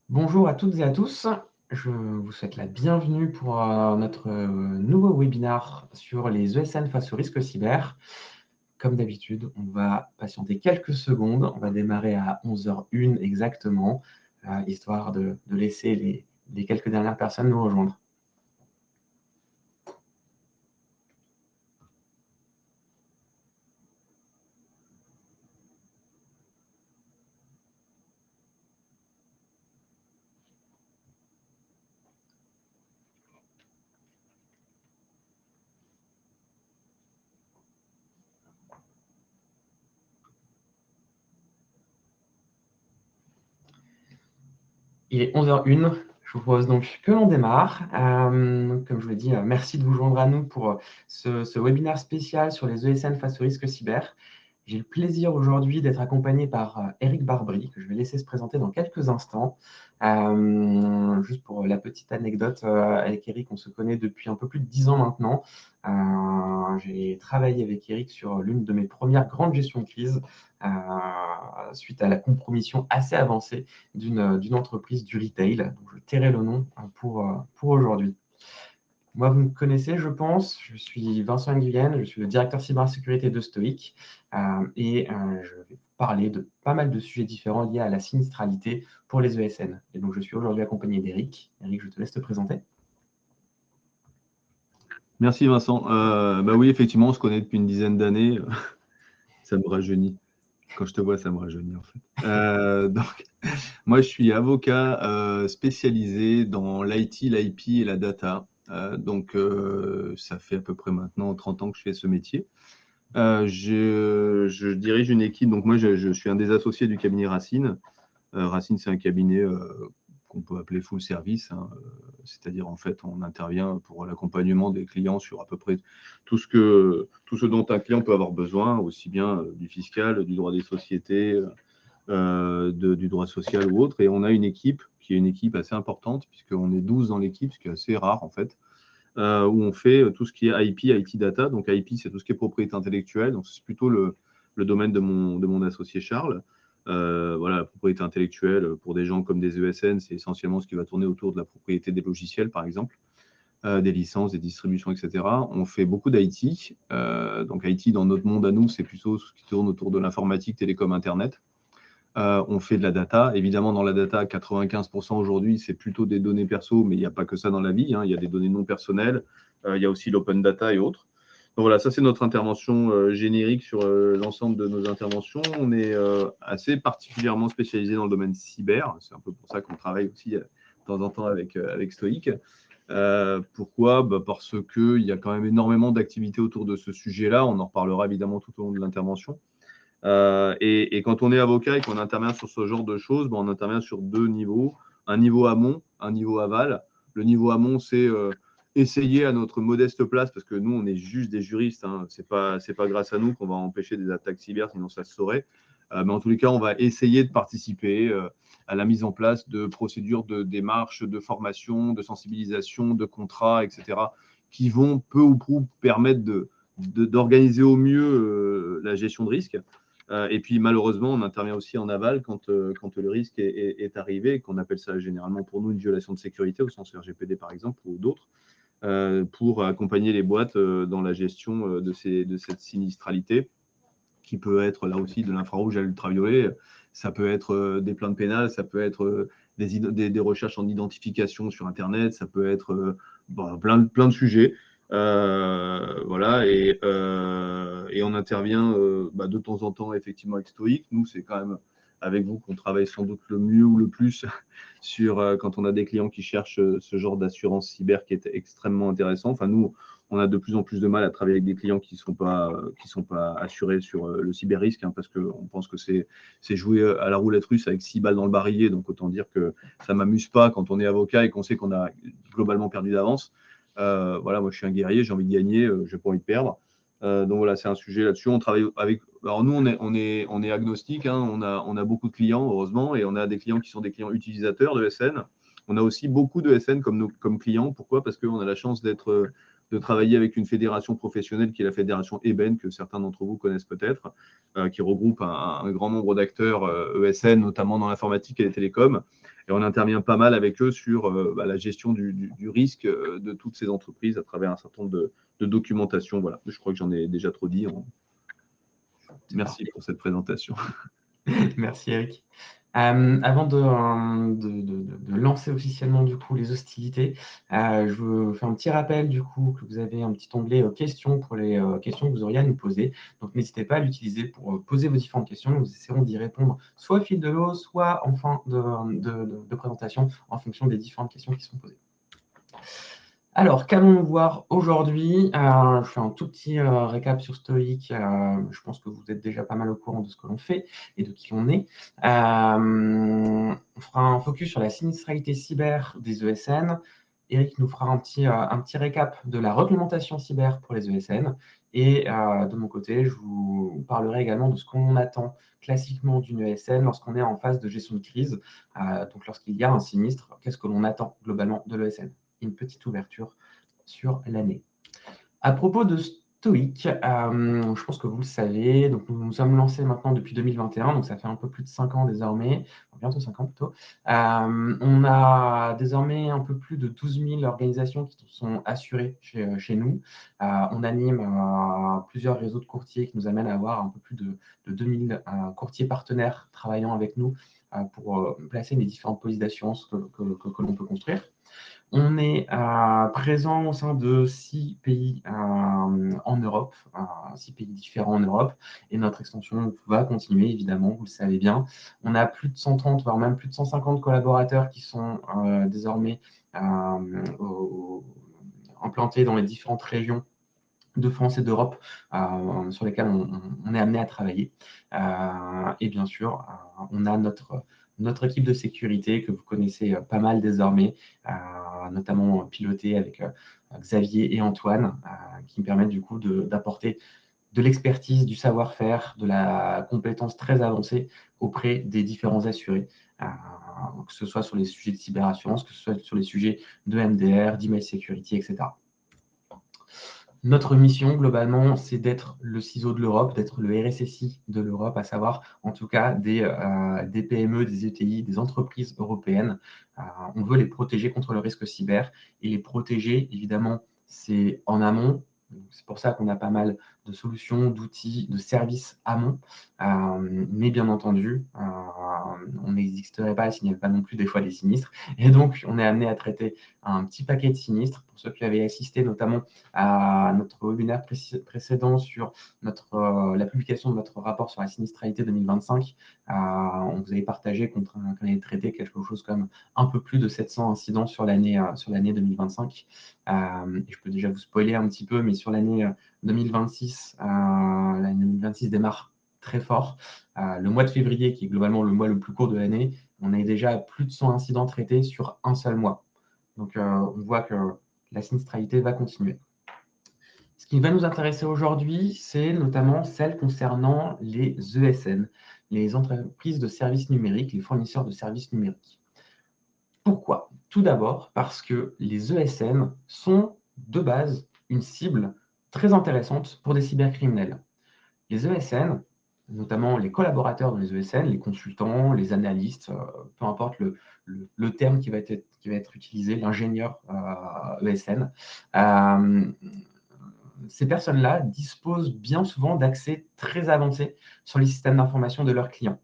Bonjour à toutes et à tous. Je vous souhaite la bienvenue pour notre nouveau webinaire sur les ESN face au risque cyber. Comme d'habitude, on va patienter quelques secondes. On va démarrer à 11h01 exactement, histoire de laisser les quelques dernières personnes nous rejoindre. Il est 11h01. Je vous propose donc que l'on démarre. Comme je vous l'ai dit, merci de vous joindre à nous pour ce webinaire spécial sur les ESN face au risque cyber. J'ai le plaisir aujourd'hui d'être accompagné par Eric Barbry, que je vais laisser se présenter dans quelques instants. Juste pour la petite anecdote, avec Eric, on se connaît depuis un peu plus de 10 ans maintenant. J'ai travaillé avec Eric sur l'une de mes premières grandes gestions de crise, suite à la compromission assez avancée d'une entreprise du retail, dont je tairai le nom pour aujourd'hui. Moi, vous me connaissez, je pense. Je suis Vincent Nguyen, je suis le directeur cybersécurité de Stoic je vais vous parler de pas mal de sujets différents liés à la sinistralité pour les ESN. Et donc, je suis aujourd'hui accompagné d'Eric. Eric, je te laisse te présenter. Merci Vincent. Oui, effectivement, on se connaît depuis une dizaine d'années. Ça me rajeunit. Quand je te vois, ça me rajeunit en fait. Moi, je suis avocat spécialisé dans l'IT, l'IP et la data. Ça fait à peu près maintenant 30 ans que je fais ce métier. Je dirige une équipe. Donc moi, je suis un des associés du cabinet Racine. Racine, c'est un cabinet qu'on peut appeler full service, hein. C'est-à-dire en fait, on intervient pour l'accompagnement des clients sur à peu près tout ce dont un client peut avoir besoin, aussi bien du fiscal, du droit des sociétés, du droit social ou autre. Et on a une équipe qui est une équipe assez importante, puisqu'on est 12 dans l'équipe, ce qui est assez rare en fait, où on fait tout ce qui est IP, IT data. Donc IP, c'est tout ce qui est propriété intellectuelle. Donc c'est plutôt le domaine de mon associé Charles. La propriété intellectuelle pour des gens comme des ESN, c'est essentiellement ce qui va tourner autour de la propriété des logiciels, par exemple, des licences, des distributions, etc. On fait beaucoup d'IT. Donc IT, dans notre monde à nous, c'est plutôt ce qui tourne autour de l'informatique, télécom, Internet. On fait de la data. Évidemment, dans la data, 95% aujourd'hui, c'est plutôt des données perso, mais il n'y a pas que ça dans la vie, hein. Il y a des données non personnelles. Il y a aussi l'open data et autres. Donc voilà, ça c'est notre intervention générique sur l'ensemble de nos interventions. On est assez particulièrement spécialisé dans le domaine cyber. C'est un peu pour ça qu'on travaille aussi de temps en temps avec Stoic. Pourquoi ? Parce qu'il y a quand même énormément d'activités autour de ce sujet-là. On en reparlera évidemment tout au long de l'intervention. Et quand on est avocat et qu'on intervient sur ce genre de choses, on intervient sur deux niveaux. Un niveau amont, un niveau aval. Le niveau amont, c'est essayer à notre modeste place, parce que nous, on est juste des juristes, hein. C'est pas grâce à nous qu'on va empêcher des attaques cyber, sinon ça se saurait. Mais en tous les cas, on va essayer de participer à la mise en place de procédures de démarches, de formation, de sensibilisation, de contrats, etc., qui vont peu ou prou permettre d'organiser au mieux la gestion de risque. Et puis malheureusement, on intervient aussi en aval quand le risque est arrivé, qu'on appelle ça généralement pour nous une violation de sécurité au sens RGPD par exemple ou d'autres, pour accompagner les boîtes dans la gestion de cette sinistralité, qui peut être là aussi de l'infrarouge à l'ultraviolet. Ça peut être des plaintes pénales, ça peut être des recherches en identification sur Internet, ça peut être plein de sujets. Et on intervient de temps en temps effectivement avec Stoic. Nous, c'est quand même avec vous qu'on travaille sans doute le mieux ou le plus sur quand on a des clients qui cherchent ce genre d'assurance cyber qui est extrêmement intéressant. Enfin, nous, on a de plus en plus de mal à travailler avec des clients qui sont pas assurés sur le cyber-risque, hein, parce qu'on pense que c'est jouer à la roulette russe avec 6 balles dans le barillet. Donc, autant dire que ça ne m'amuse pas quand on est avocat et qu'on sait qu'on a globalement perdu d'avance. Moi, je suis un guerrier, j'ai envie de gagner, je n'ai pas envie de perdre. Donc, voilà, c'est un sujet là-dessus. On travaille avec. Alors, nous, on est agnostique, hein, on a beaucoup de clients, heureusement, et on a des clients qui sont des clients utilisateurs de SN. On a aussi beaucoup de SN comme clients. Pourquoi ? Parce qu'on a la chance d'être de travailler avec une fédération professionnelle qui est la fédération EBEN, que certains d'entre vous connaissent peut-être, qui regroupe un grand nombre d'acteurs ESN, notamment dans l'informatique et les télécoms. Et on intervient pas mal avec eux sur la gestion du risque de toutes ces entreprises à travers un certain nombre de documentation. Voilà, je crois que j'en ai déjà trop dit. Merci pour cette présentation. Merci Eric. Avant de lancer officiellement du coup les hostilités, je vous fais un petit rappel du coup que vous avez un petit onglet questions pour les questions que vous auriez à nous poser. Donc n'hésitez pas à l'utiliser pour poser vos différentes questions. Nous essaierons d'y répondre soit au fil de l'eau, soit en fin de présentation en fonction des différentes questions qui sont posées. Alors, qu'allons-nous voir aujourd'hui? Je fais un tout petit récap sur Stoic. Je pense que vous êtes déjà pas mal au courant de ce que l'on fait et de qui on est. On fera un focus sur la sinistralité cyber des ESN. Eric nous fera un petit récap de la réglementation cyber pour les ESN. Et de mon côté, je vous parlerai également de ce qu'on attend classiquement d'une ESN lorsqu'on est en phase de gestion de crise. Donc, lorsqu'il y a un sinistre, qu'est-ce que l'on attend globalement de l'ESN? Une petite ouverture sur l'année. À propos de Stoic, je pense que vous le savez, donc nous nous sommes lancés maintenant depuis 2021, donc ça fait un peu plus de 5 ans désormais, bientôt 5 ans plutôt. On a désormais un peu plus de 12 000 organisations qui sont assurées chez nous. On anime plusieurs réseaux de courtiers qui nous amènent à avoir un peu plus de 2000 courtiers partenaires travaillant avec nous pour placer les différentes polices d'assurance que l'on peut construire. On est présent au sein de 6 pays en Europe, 6 pays différents en Europe, et notre extension va continuer, évidemment, vous le savez bien. On a plus de 130, voire même plus de 150 collaborateurs qui sont désormais implantés dans les différentes régions de France et d'Europe sur lesquelles on est amené à travailler. Et bien sûr, on a notre équipe de sécurité que vous connaissez pas mal désormais, notamment pilotée avec Xavier et Antoine, qui me permettent du coup d'apporter de l'expertise, du savoir-faire, de la compétence très avancée auprès des différents assurés, que ce soit sur les sujets de cyberassurance, que ce soit sur les sujets de MDR, d'email security, etc. Notre mission, globalement, c'est d'être le CISO de l'Europe, d'être le RSSI de l'Europe, à savoir, en tout cas, des PME, des ETI, des entreprises européennes. On veut les protéger contre le risque cyber et les protéger, évidemment, c'est en amont. C'est pour ça qu'on a pas mal de solutions, d'outils, de services amont. Mais bien entendu, on n'existerait pas s'il n'y avait pas non plus des fois des sinistres. Et donc, on est amené à traiter un petit paquet de sinistres. Pour ceux qui avaient assisté notamment à notre webinaire précédent sur la publication de notre rapport sur la sinistralité 2025, on vous avait partagé qu'on avait traité quelque chose comme un peu plus de 700 incidents sur l'année 2025. Et je peux déjà vous spoiler un petit peu, mais sur l'année 2026, l'année 2026 démarre très fort. Le mois de février, qui est globalement le mois le plus court de l'année, on a déjà plus de 100 incidents traités sur un seul mois. Donc, on voit que la sinistralité va continuer. Ce qui va nous intéresser aujourd'hui, c'est notamment celle concernant les ESN, les entreprises de services numériques, les fournisseurs de services numériques. Pourquoi? Tout d'abord parce que les ESN sont de base une cible très intéressante pour des cybercriminels. Les ESN, notamment les collaborateurs dans les ESN, les consultants, les analystes, peu importe le terme qui va être utilisé, l'ingénieur ESN, ces personnes-là disposent bien souvent d'accès très avancés sur les systèmes d'information de leurs clients.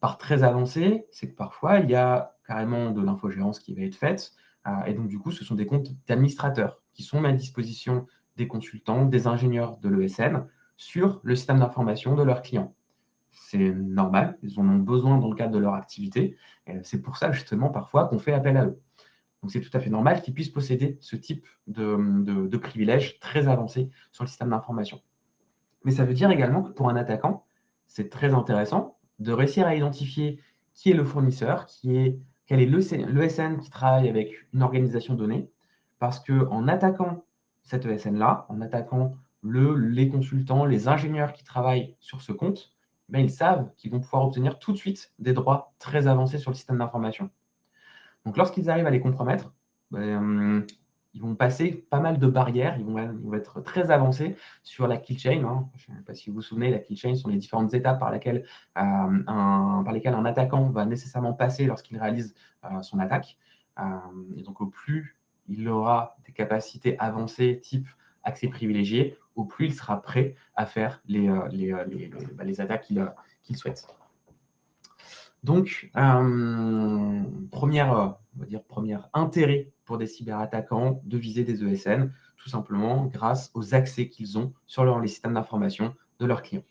Par très avancé, c'est que parfois, il y a carrément de l'infogérance qui va être faite, et donc du coup, ce sont des comptes d'administrateurs qui sont mis à disposition des consultants, des ingénieurs de l'ESN sur le système d'information de leurs clients. C'est normal, ils en ont besoin dans le cadre de leur activité, et c'est pour ça justement parfois qu'on fait appel à eux. Donc c'est tout à fait normal qu'ils puissent posséder ce type de privilèges très avancés sur le système d'information. Mais ça veut dire également que pour un attaquant, c'est très intéressant de réussir à identifier qui est le fournisseur, quel est l'ESN qui travaille avec une organisation donnée, parce qu'en attaquant cette ESN-là, en attaquant les consultants, les ingénieurs qui travaillent sur ce compte, ben, ils savent qu'ils vont pouvoir obtenir tout de suite des droits très avancés sur le système d'information. Donc lorsqu'ils arrivent à les compromettre, ben, ils vont passer pas mal de barrières, ils vont être très avancés sur la kill chain, hein. Je ne sais pas si vous vous souvenez, la kill chain sont les différentes étapes par lesquelles un attaquant va nécessairement passer lorsqu'il réalise son attaque. Et donc, au plus il aura des capacités avancées type accès privilégié, au plus il sera prêt à faire les attaques qu'il souhaite. Donc, premier intérêt pour des cyberattaquants de viser des ESN, tout simplement grâce aux accès qu'ils ont sur les systèmes d'information de leurs clients.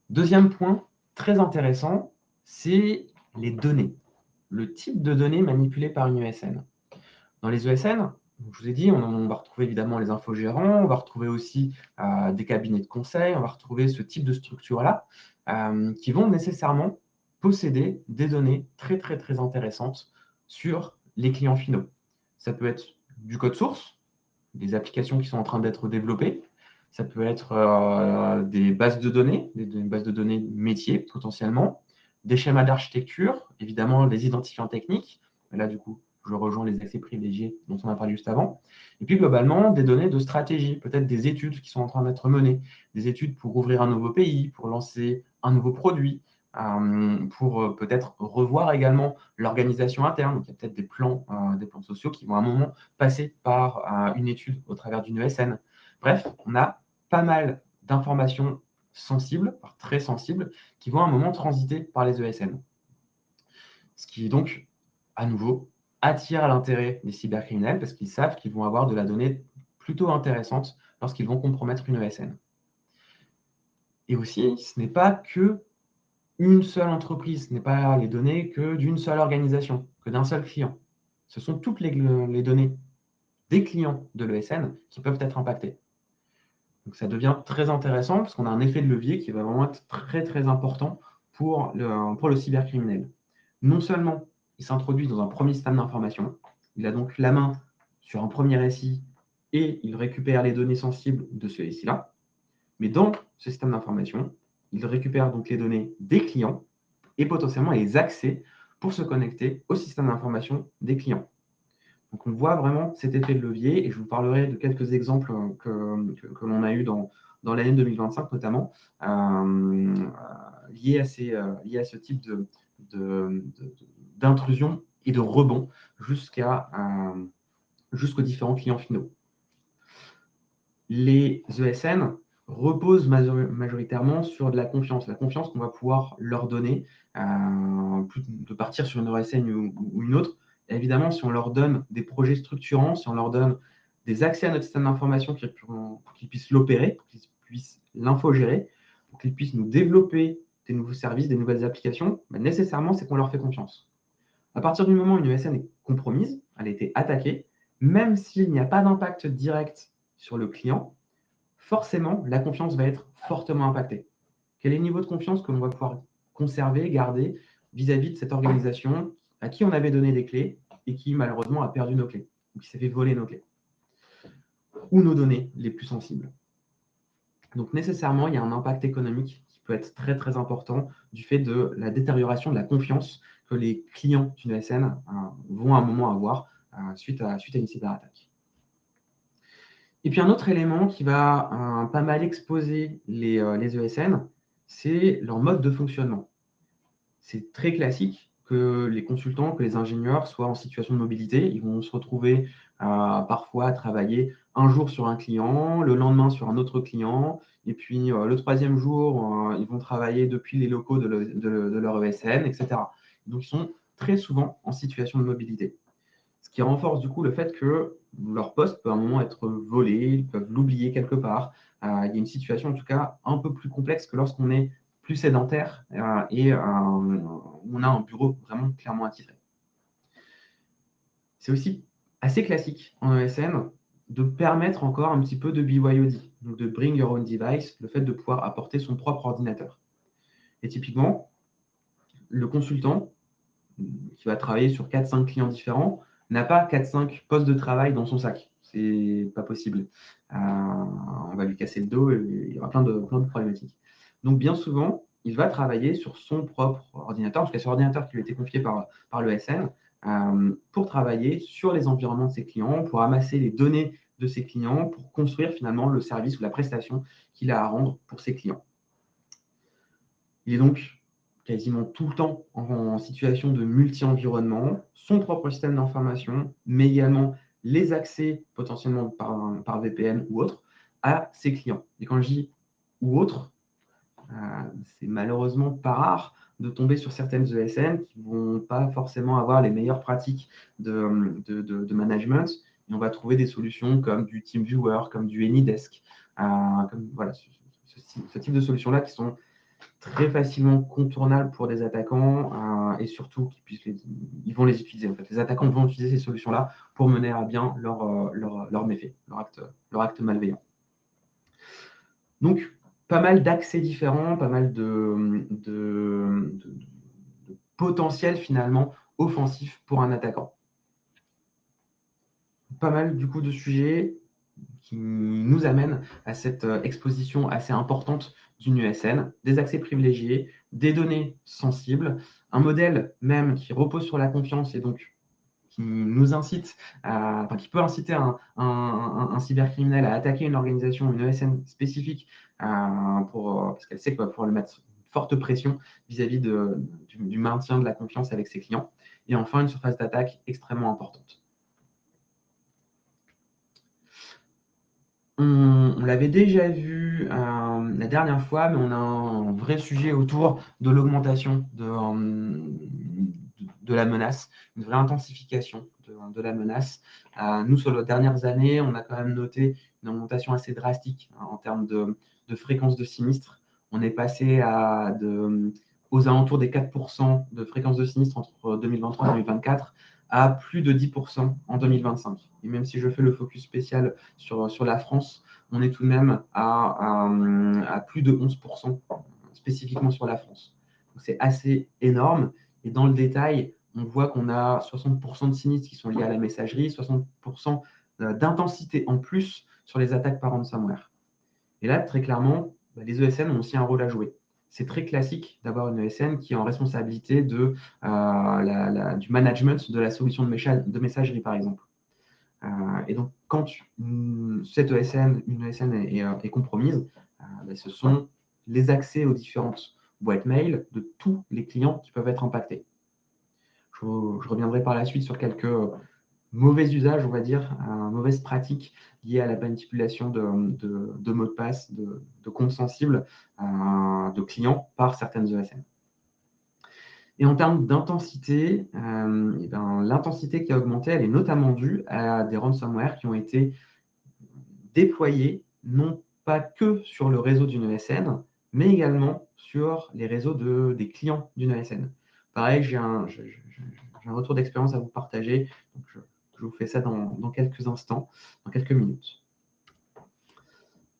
Deuxième point très intéressant, c'est les données, le type de données manipulées par une ESN. Dans les ESN, je vous ai dit, on va retrouver évidemment les infogérants, on va retrouver aussi des cabinets de conseil, on va retrouver ce type de structure-là qui vont nécessairement posséder des données très, très, très intéressantes sur les clients finaux. Ça peut être du code source, des applications qui sont en train d'être développées, ça peut être des bases de données, des bases de données métiers potentiellement, des schémas d'architecture, évidemment des identifiants techniques. Là, du coup, je rejoins les accès privilégiés dont on a parlé juste avant. Et puis, globalement, des données de stratégie, peut-être des études qui sont en train d'être menées, des études pour ouvrir un nouveau pays, pour lancer un nouveau produit, pour peut-être revoir également l'organisation interne. Donc, il y a peut-être des plans sociaux qui vont à un moment passer par une étude au travers d'une ESN. Bref, on a pas mal d'informations sensibles, très sensibles, qui vont à un moment transiter par les ESN. Ce qui est donc, à nouveau, attire l'intérêt des cybercriminels parce qu'ils savent qu'ils vont avoir de la donnée plutôt intéressante lorsqu'ils vont compromettre une ESN. Et aussi, ce n'est pas que une seule entreprise, ce n'est pas les données que d'une seule organisation, que d'un seul client. Ce sont toutes les données des clients de l'ESN qui peuvent être impactés. Donc ça devient très intéressant parce qu'on a un effet de levier qui va vraiment être très très important pour le cybercriminel. Non seulement il s'introduit dans un premier système d'information, il a donc la main sur un premier SI et il récupère les données sensibles de ce SI-là, mais dans ce système d'information, il récupère donc les données des clients et potentiellement les accès pour se connecter au système d'information des clients. Donc, on voit vraiment cet effet de levier et je vous parlerai de quelques exemples que l'on a eu dans l'année 2025 notamment, liés à ce type d'intrusion et de rebond jusqu'aux différents clients finaux. Les ESN reposent majoritairement sur de la confiance qu'on va pouvoir leur donner, de partir sur une ESN ou une autre. Et évidemment, si on leur donne des projets structurants, si on leur donne des accès à notre système d'information pour qu'ils puissent l'opérer, pour qu'ils puissent l'infogérer, pour qu'ils puissent nous développer des nouveaux services, des nouvelles applications, nécessairement, c'est qu'on leur fait confiance. À partir du moment où une ESN est compromise, elle a été attaquée, même s'il n'y a pas d'impact direct sur le client, forcément, la confiance va être fortement impactée. Quel est le niveau de confiance que l'on va pouvoir conserver, garder vis-à-vis de cette organisation à qui on avait donné des clés et qui malheureusement a perdu nos clés, ou qui s'est fait voler nos clés, ou nos données les plus sensibles. Donc nécessairement, il y a un impact économique qui peut être très très important du fait de la détérioration de la confiance que les clients d'une ESN vont à un moment avoir suite à une cyberattaque. Et puis un autre élément qui va pas mal exposer les ESN, c'est leur mode de fonctionnement. C'est très classique que les consultants, que les ingénieurs soient en situation de mobilité. Ils vont se retrouver parfois à travailler un jour sur un client, le lendemain sur un autre client, et puis le troisième jour, ils vont travailler depuis les locaux de leur ESN, etc. Donc, ils sont très souvent en situation de mobilité. Ce qui renforce du coup le fait que leur poste peut à un moment être volé, ils peuvent l'oublier quelque part. Il y a une situation en tout cas un peu plus complexe que lorsqu'on est plus sédentaire et on a un bureau vraiment clairement attitré. C'est aussi assez classique en ESN de permettre encore un petit peu de BYOD, donc de bring your own device, le fait de pouvoir apporter son propre ordinateur. Et typiquement, le consultant qui va travailler sur 4-5 clients différents n'a pas 4-5 postes de travail dans son sac. C'est pas possible. On va lui casser le dos et il y aura plein de problématiques. Donc, bien souvent, il va travailler sur son propre ordinateur, parce qu'il y a ce ordinateur qui lui a été confié par l'ESN, pour travailler sur les environnements de ses clients, pour amasser les données de ses clients, pour construire finalement le service ou la prestation qu'il a à rendre pour ses clients. Il est donc quasiment tout le temps en situation de multi-environnement, son propre système d'information, mais également les accès potentiellement par VPN ou autre à ses clients. Et quand je dis ou autre, c'est malheureusement pas rare de tomber sur certaines ESN qui ne vont pas forcément avoir les meilleures pratiques de management. Et on va trouver des solutions comme du TeamViewer, comme du AnyDesk, comme voilà, ce type de solutions-là qui sont très facilement contournables pour des attaquants et surtout ils vont les utiliser. En fait. Les attaquants vont utiliser ces solutions-là pour mener à bien leur méfait, leur acte malveillant. Donc, pas mal d'accès différents, pas mal de potentiel finalement offensif pour un attaquant. Pas mal du coup de sujets qui nous amènent à cette exposition assez importante d'une ESN, des accès privilégiés, des données sensibles, un modèle même qui repose sur la confiance et donc qui nous incite, qui peut inciter un cybercriminel à attaquer une organisation, une ESN spécifique, parce qu'elle sait qu'il va pouvoir lui mettre une forte pression vis-à-vis du maintien de la confiance avec ses clients. Et enfin, une surface d'attaque extrêmement importante. On l'avait déjà vu la dernière fois, mais on a un vrai sujet autour de l'augmentation de la menace, une vraie intensification de la menace. Nous, sur les dernières années, on a quand même noté une augmentation assez drastique en termes de fréquence de sinistres. On est passé aux alentours des 4% de fréquence de sinistres entre 2023 et 2024 à plus de 10% en 2025. Et même si je fais le focus spécial sur la France, on est tout de même à plus de 11% spécifiquement sur la France. C'est assez énorme. Et dans le détail, on voit qu'on a 60% de sinistres qui sont liés à la messagerie, 60% d'intensité en plus sur les attaques par ransomware. Et là, très clairement, les ESN ont aussi un rôle à jouer. C'est très classique d'avoir une ESN qui est en responsabilité du management de la solution de messagerie, par exemple. Et donc, quand cette ESN, une ESN est compromise, ce sont les accès aux différentes boîtes mail de tous les clients qui peuvent être impactés. Je reviendrai par la suite sur quelques mauvais usages, on va dire, mauvaises pratiques liées à la manipulation de mots de passe, de comptes sensibles de clients par certaines ESN. Et en termes d'intensité, l'intensité qui a augmenté, elle est notamment due à des ransomware qui ont été déployés, non pas que sur le réseau d'une ESN, mais également sur les réseaux des clients d'une ESN. Pareil, j'ai un retour d'expérience à vous partager. Donc je vous fais ça dans quelques instants, dans quelques minutes.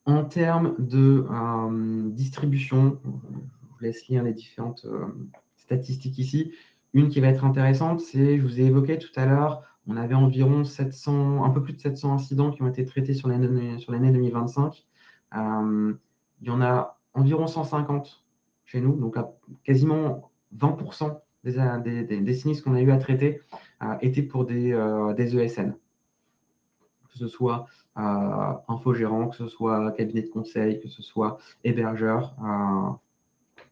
En termes de distribution, je vous laisse lire les différentes statistiques ici. Une qui va être intéressante, c'est, je vous ai évoqué tout à l'heure, on avait environ 700, un peu plus de 700 incidents qui ont été traités sur l'année 2025. Il y en a environ 150 chez nous, donc quasiment 20% des sinistres qu'on a eu à traiter étaient pour des ESN. Que ce soit infogérant, que ce soit cabinet de conseil, que ce soit hébergeur,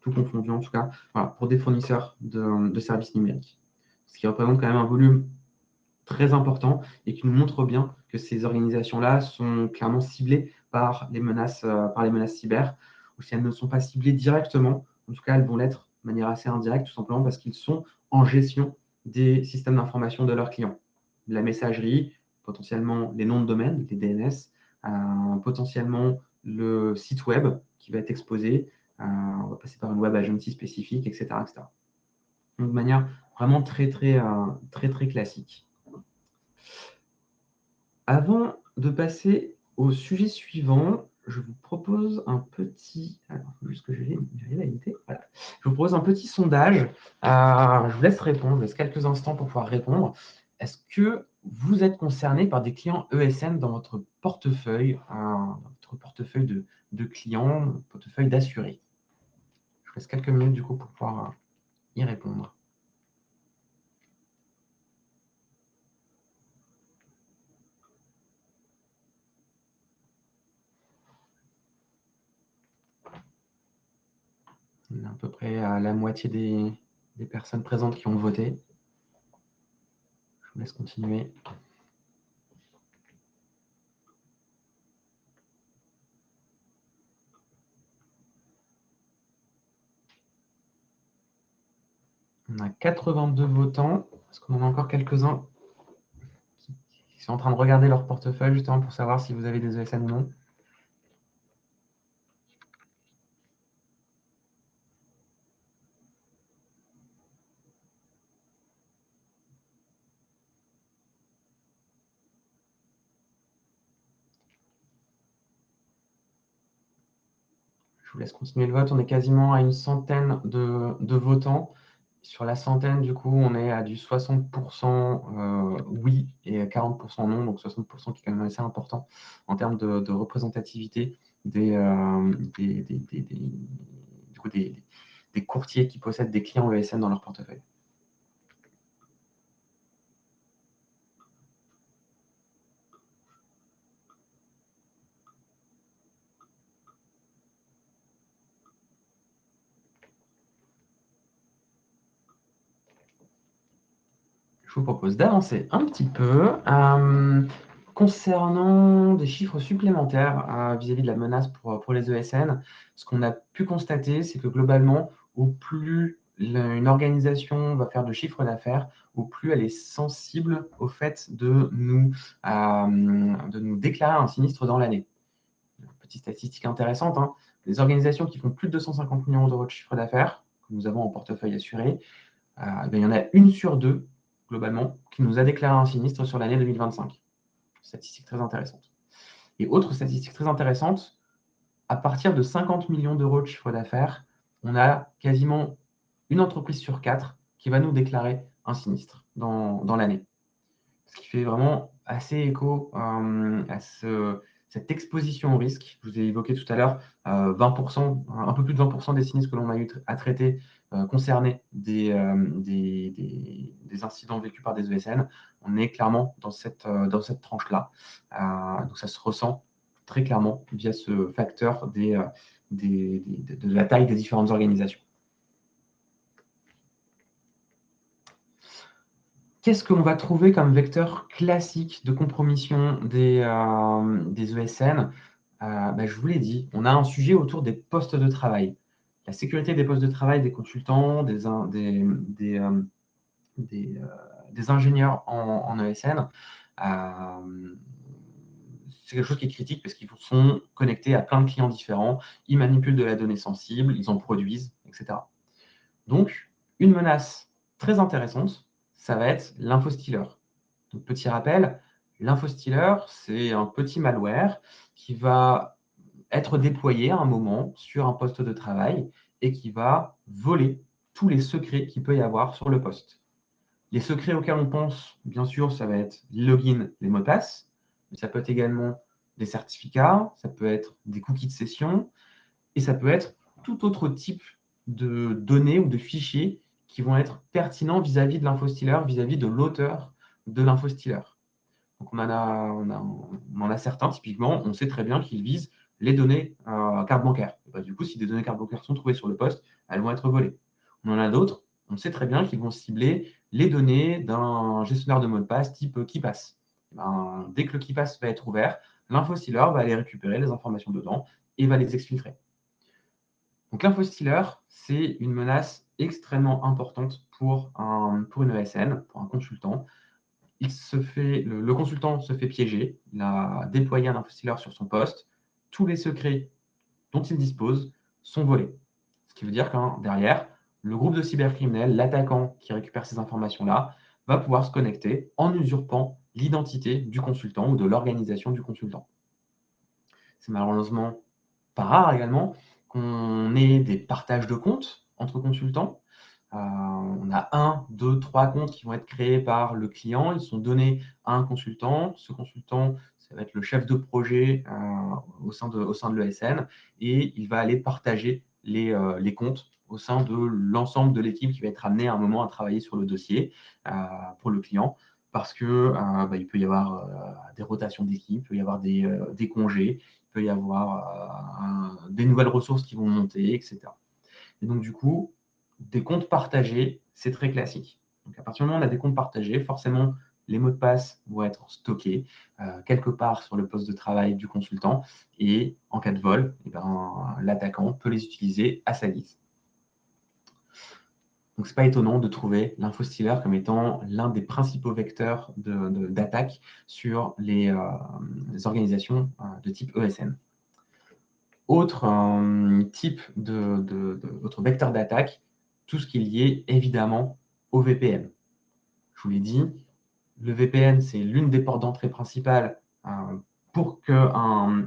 tout confondu en tout cas, voilà, pour des fournisseurs de services numériques. Ce qui représente quand même un volume très important et qui nous montre bien que ces organisations-là sont clairement ciblées par les menaces cyber, ou si elles ne sont pas ciblées directement, en tout cas elles vont l'être de manière assez indirecte, tout simplement parce qu'ils sont en gestion des systèmes d'information de leurs clients. La messagerie, potentiellement les noms de domaine, les DNS, potentiellement le site web qui va être exposé, on va passer par une web agency spécifique, etc. etc. Donc, de manière vraiment très classique. Avant de passer au sujet suivant, je vous propose un petit... Alors, juste que j'arrive à éviter. Voilà. Je vous propose un petit sondage. Je vous laisse répondre, je vous laisse quelques instants pour pouvoir répondre. Est-ce que vous êtes concerné par des clients ESN dans votre portefeuille, de clients, portefeuille d'assurés? Je vous laisse quelques minutes du coup pour pouvoir y répondre. On a à peu près à la moitié des personnes présentes qui ont voté. Je vous laisse continuer. On a 82 votants. Est-ce qu'on en a encore quelques-uns qui sont en train de regarder leur portefeuille justement pour savoir si vous avez des ESN ou non? Je vous laisse continuer le vote. On est quasiment à une centaine de votants. Sur la centaine, du coup, on est à du 60% oui et 40% non, donc 60% qui est quand même assez important en termes de représentativité des courtiers qui possèdent des clients ESN dans leur portefeuille. Je vous propose d'avancer un petit peu. Concernant des chiffres supplémentaires vis-à-vis de la menace pour les ESN, ce qu'on a pu constater, c'est que globalement, au plus une organisation va faire de chiffre d'affaires, au plus elle est sensible au fait de nous déclarer un sinistre dans l'année. Petite statistique intéressante, hein. Les organisations qui font plus de 250 millions d'euros de chiffre d'affaires, que nous avons en portefeuille assuré, il y en a une sur deux, globalement, qui nous a déclaré un sinistre sur l'année 2025. Statistique très intéressante. Et autre statistique très intéressante, à partir de 50 millions d'euros de chiffre d'affaires, on a quasiment une entreprise sur quatre qui va nous déclarer un sinistre dans l'année. Ce qui fait vraiment assez écho à cette exposition au risque. Je vous ai évoqué tout à l'heure, 20%, un peu plus de 20% des sinistres que l'on a eu à traiter concernaient des incidents vécus par des ESN. On est clairement dans cette tranche-là. Donc ça se ressent très clairement via ce facteur de la taille des différentes organisations. Qu'est-ce qu'on va trouver comme vecteur classique de compromission des ESN? Je vous l'ai dit, on a un sujet autour des postes de travail. La sécurité des postes de travail des consultants, des ingénieurs en ESN, c'est quelque chose qui est critique parce qu'ils sont connectés à plein de clients différents, ils manipulent de la donnée sensible, ils en produisent, etc. Donc, une menace très intéressante, ça va être l'infostealer. Donc, petit rappel, l'infostealer, c'est un petit malware qui va être déployé à un moment sur un poste de travail et qui va voler tous les secrets qu'il peut y avoir sur le poste. Les secrets auxquels on pense, bien sûr, ça va être les logins, les mots de passe, mais ça peut être également des certificats, ça peut être des cookies de session, et ça peut être tout autre type de données ou de fichiers qui vont être pertinents vis-à-vis de l'infostealer, vis-à-vis de l'auteur de l'infostealer. Donc on en a certains, typiquement, on sait très bien qu'ils visent les données carte bancaire. Du coup, si des données carte bancaire sont trouvées sur le poste, elles vont être volées. On en a d'autres, on sait très bien qu'ils vont cibler les données d'un gestionnaire de mot de passe type KeePass. Dès que le KeePass va être ouvert, l'infostealer va aller récupérer les informations dedans et va les exfiltrer. Donc l'infostealer, c'est une menace extrêmement importante pour une ESN, pour un consultant. Le consultant se fait piéger, il a déployé un infostealer sur son poste, tous les secrets dont il dispose sont volés. Ce qui veut dire que derrière, le groupe de cybercriminels, l'attaquant qui récupère ces informations-là, va pouvoir se connecter en usurpant l'identité du consultant ou de l'organisation du consultant. C'est malheureusement pas rare également qu'on ait des partages de comptes entre consultants. On a 1, 2, 3 comptes qui vont être créés par le client. Ils sont donnés à un consultant. Ce consultant, ça va être le chef de projet au sein de l'ESN et il va aller partager les comptes au sein de l'ensemble de l'équipe qui va être amenée à un moment à travailler sur le dossier pour le client parce que il peut y avoir des rotations d'équipe, il peut y avoir des congés, il peut y avoir des nouvelles ressources qui vont monter, etc. Et donc, du coup, des comptes partagés, c'est très classique. Donc, à partir du moment où on a des comptes partagés, forcément, les mots de passe vont être stockés quelque part sur le poste de travail du consultant. Et en cas de vol, eh ben, l'attaquant peut les utiliser à sa guise. Donc, ce n'est pas étonnant de trouver l'infostealer comme étant l'un des principaux vecteurs d'attaque sur les organisations de type ESN. Autre autre vecteur d'attaque, tout ce qui est lié évidemment au VPN. Je vous l'ai dit, le VPN, c'est l'une des portes d'entrée principales pour qu'un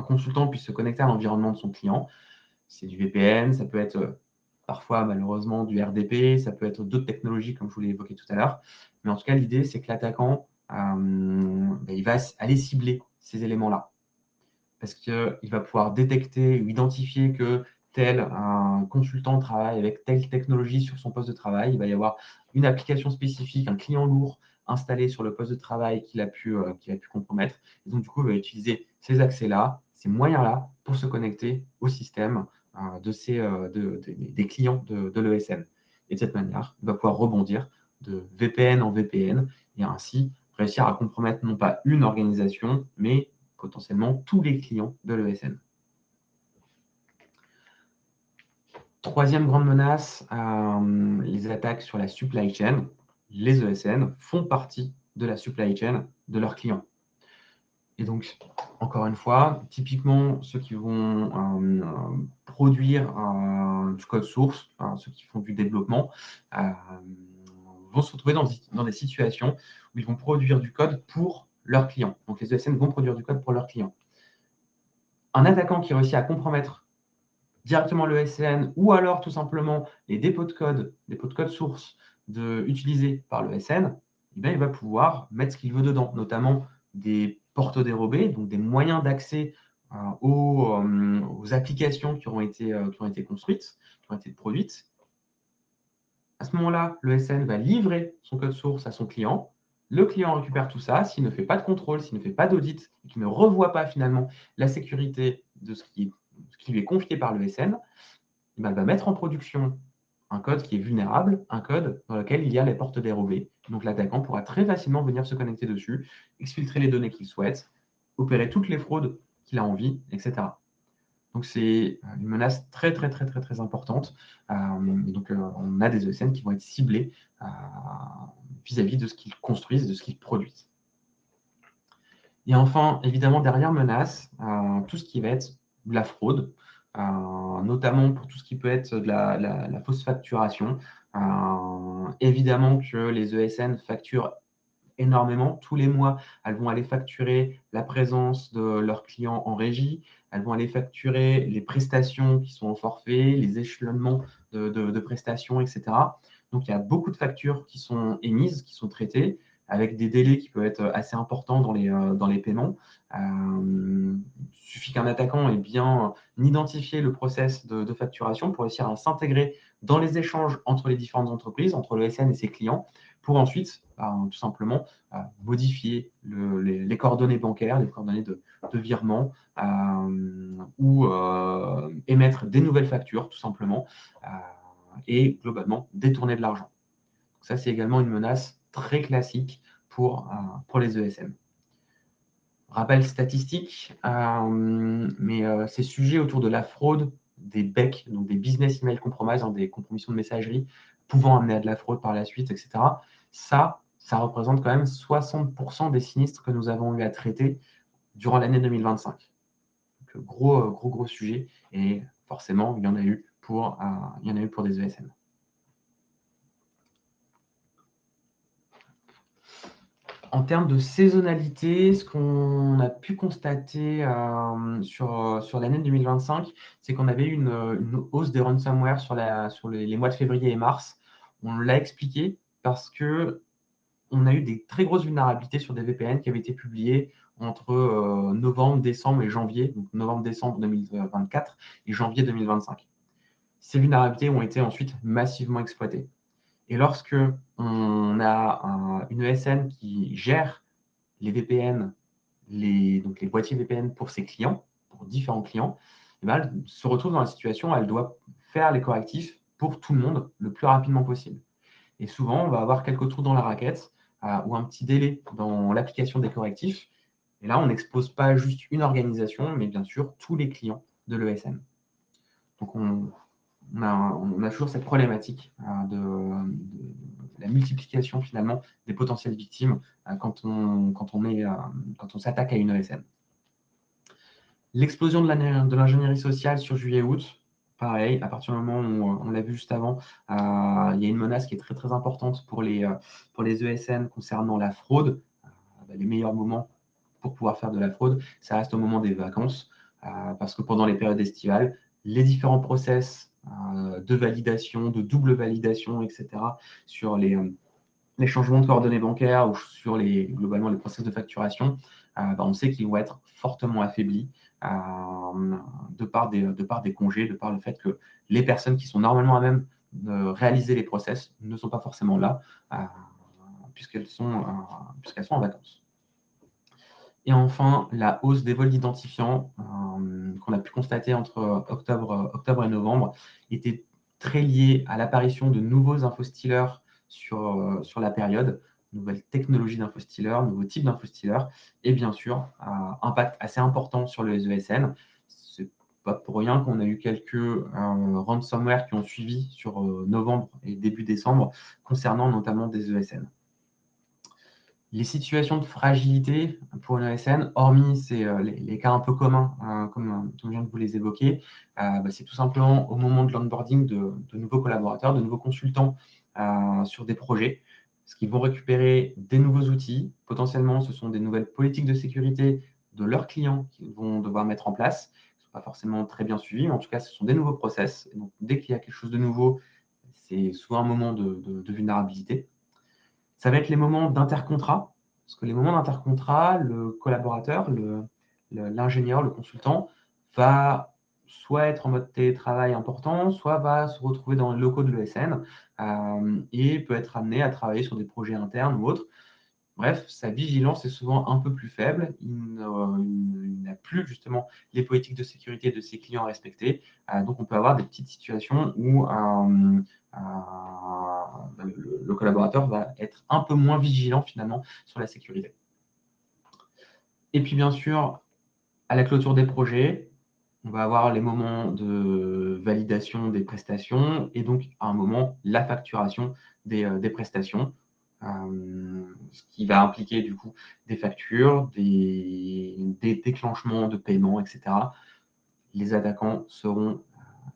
consultant puisse se connecter à l'environnement de son client. C'est du VPN, ça peut être parfois malheureusement du RDP, ça peut être d'autres technologies comme je vous l'ai évoqué tout à l'heure. Mais en tout cas, l'idée, c'est que l'attaquant, il va aller cibler ces éléments-là. Parce qu'il va pouvoir détecter ou identifier que tel un consultant travaille avec telle technologie sur son poste de travail. Il va y avoir une application spécifique, un client lourd installé sur le poste de travail qu'il a pu compromettre. Et donc, du coup, il va utiliser ces accès-là, ces moyens-là pour se connecter au système des clients de l'ESN. Et de cette manière, il va pouvoir rebondir de VPN en VPN et ainsi réussir à compromettre non pas une organisation, mais potentiellement tous les clients de l'ESN. Troisième grande menace, les attaques sur la supply chain. Les ESN font partie de la supply chain de leurs clients. Et donc, encore une fois, typiquement, ceux qui vont produire du code source, ceux qui font du développement, vont se retrouver dans des situations où ils vont produire du code pour leurs clients. Donc, les ESN vont produire du code pour leurs clients. Un attaquant qui réussit à compromettre directement le SN ou alors tout simplement les dépôts de code source utilisés par le SN, eh bien, il va pouvoir mettre ce qu'il veut dedans, notamment des portes dérobées, donc des moyens d'accès aux applications qui ont été construites, qui ont été produites. À ce moment-là, le SN va livrer son code source à son client. Le client récupère tout ça. S'il ne fait pas de contrôle, s'il ne fait pas d'audit, et qu'il ne revoit pas finalement la sécurité de ce qui lui est confié par le SN, il va mettre en production un code qui est vulnérable, un code dans lequel il y a les portes dérobées. Donc l'attaquant pourra très facilement venir se connecter dessus, exfiltrer les données qu'il souhaite, opérer toutes les fraudes qu'il a envie, etc. Donc c'est une menace très très très très très importante. Donc on a des ESN qui vont être ciblés vis-à-vis de ce qu'ils construisent, de ce qu'ils produisent. Et enfin, évidemment, derrière menace, tout ce qui va être de la fraude, notamment pour tout ce qui peut être de la fausse facturation. Évidemment que les ESN facturent énormément. Tous les mois, elles vont aller facturer la présence de leurs clients en régie, elles vont aller facturer les prestations qui sont au forfait, les échelonnements de prestations, etc. Donc, il y a beaucoup de factures qui sont émises, qui sont traitées, avec des délais qui peuvent être assez importants dans les paiements. Il suffit qu'un attaquant ait bien identifié le process de facturation pour réussir à s'intégrer dans les échanges entre les différentes entreprises, entre le SN et ses clients, pour ensuite, tout simplement, modifier les coordonnées bancaires, les coordonnées de virement, ou émettre des nouvelles factures, tout simplement, et globalement détourner de l'argent. Ça, c'est également une menace très classique pour les ESN. Rappel statistique, mais ces sujets autour de la fraude, des BEC, donc des business email compromise, des compromissions de messagerie pouvant amener à de la fraude par la suite, etc. Ça représente quand même 60% des sinistres que nous avons eu à traiter durant l'année 2025. Donc, gros sujet, et forcément, il y en a eu pour des ESN. En termes de saisonnalité, ce qu'on a pu constater sur l'année 2025, c'est qu'on avait eu une hausse des ransomware sur les mois de février et mars. On l'a expliqué parce qu'on a eu des très grosses vulnérabilités sur des VPN qui avaient été publiées entre novembre, décembre et janvier, donc novembre-décembre 2024 et janvier 2025. Ces vulnérabilités ont été ensuite massivement exploitées. Et lorsque on a une ESN qui gère les VPN, donc les boîtiers VPN pour ses clients, pour différents clients, et bien elle se retrouve dans la situation où elle doit faire les correctifs pour tout le monde le plus rapidement possible. Et souvent, on va avoir quelques trous dans la raquette ou un petit délai dans l'application des correctifs. Et là, on n'expose pas juste une organisation, mais bien sûr tous les clients de l'ESN. Donc, on a toujours cette problématique de la multiplication finalement des potentielles victimes quand on s'attaque à une ESN. L'explosion de l'ingénierie sociale sur juillet-août, pareil, à partir du moment où on l'a vu juste avant, il y a une menace qui est très très importante pour les ESN concernant la fraude. Les meilleurs moments pour pouvoir faire de la fraude, ça reste au moment des vacances, parce que pendant les périodes estivales, les différents process de validation, de double validation, etc., sur les changements de coordonnées bancaires ou sur globalement les process de facturation, on sait qu'ils vont être fortement affaiblis de par des congés, de par le fait que les personnes qui sont normalement à même de réaliser les process ne sont pas forcément là, puisqu'elles sont en vacances. Et enfin, la hausse des vols d'identifiants qu'on a pu constater entre octobre et novembre était très liée à l'apparition de nouveaux infostealers sur la période, nouvelles technologies d'infostealers, nouveaux types d'infostealers, et bien sûr, impact assez important sur les ESN. C'est pas pour rien qu'on a eu quelques ransomware qui ont suivi sur novembre et début décembre concernant notamment des ESN. Les situations de fragilité pour une ESN, hormis les cas un peu communs, comme je viens de vous les évoquer, c'est tout simplement au moment de l'onboarding de nouveaux collaborateurs, de nouveaux consultants sur des projets, parce qu'ils vont récupérer des nouveaux outils. Potentiellement, ce sont des nouvelles politiques de sécurité de leurs clients qu'ils vont devoir mettre en place, qui ne sont pas forcément très bien suivis, mais en tout cas, ce sont des nouveaux process. Et donc, dès qu'il y a quelque chose de nouveau, c'est souvent un moment de vulnérabilité. Ça va être les moments d'intercontrat, parce que les moments d'intercontrat, le collaborateur, l'ingénieur, le consultant, va soit être en mode télétravail important, soit va se retrouver dans les locaux de l'ESN et peut être amené à travailler sur des projets internes ou autres. Bref, sa vigilance est souvent un peu plus faible. Il n'a plus justement les politiques de sécurité de ses clients à respecter. Donc, on peut avoir des petites situations où le collaborateur va être un peu moins vigilant finalement sur la sécurité. Et puis, bien sûr, à la clôture des projets, on va avoir les moments de validation des prestations et donc à un moment, la facturation des prestations. Ce qui va impliquer du coup des factures, des déclenchements de paiement, etc. Les attaquants seront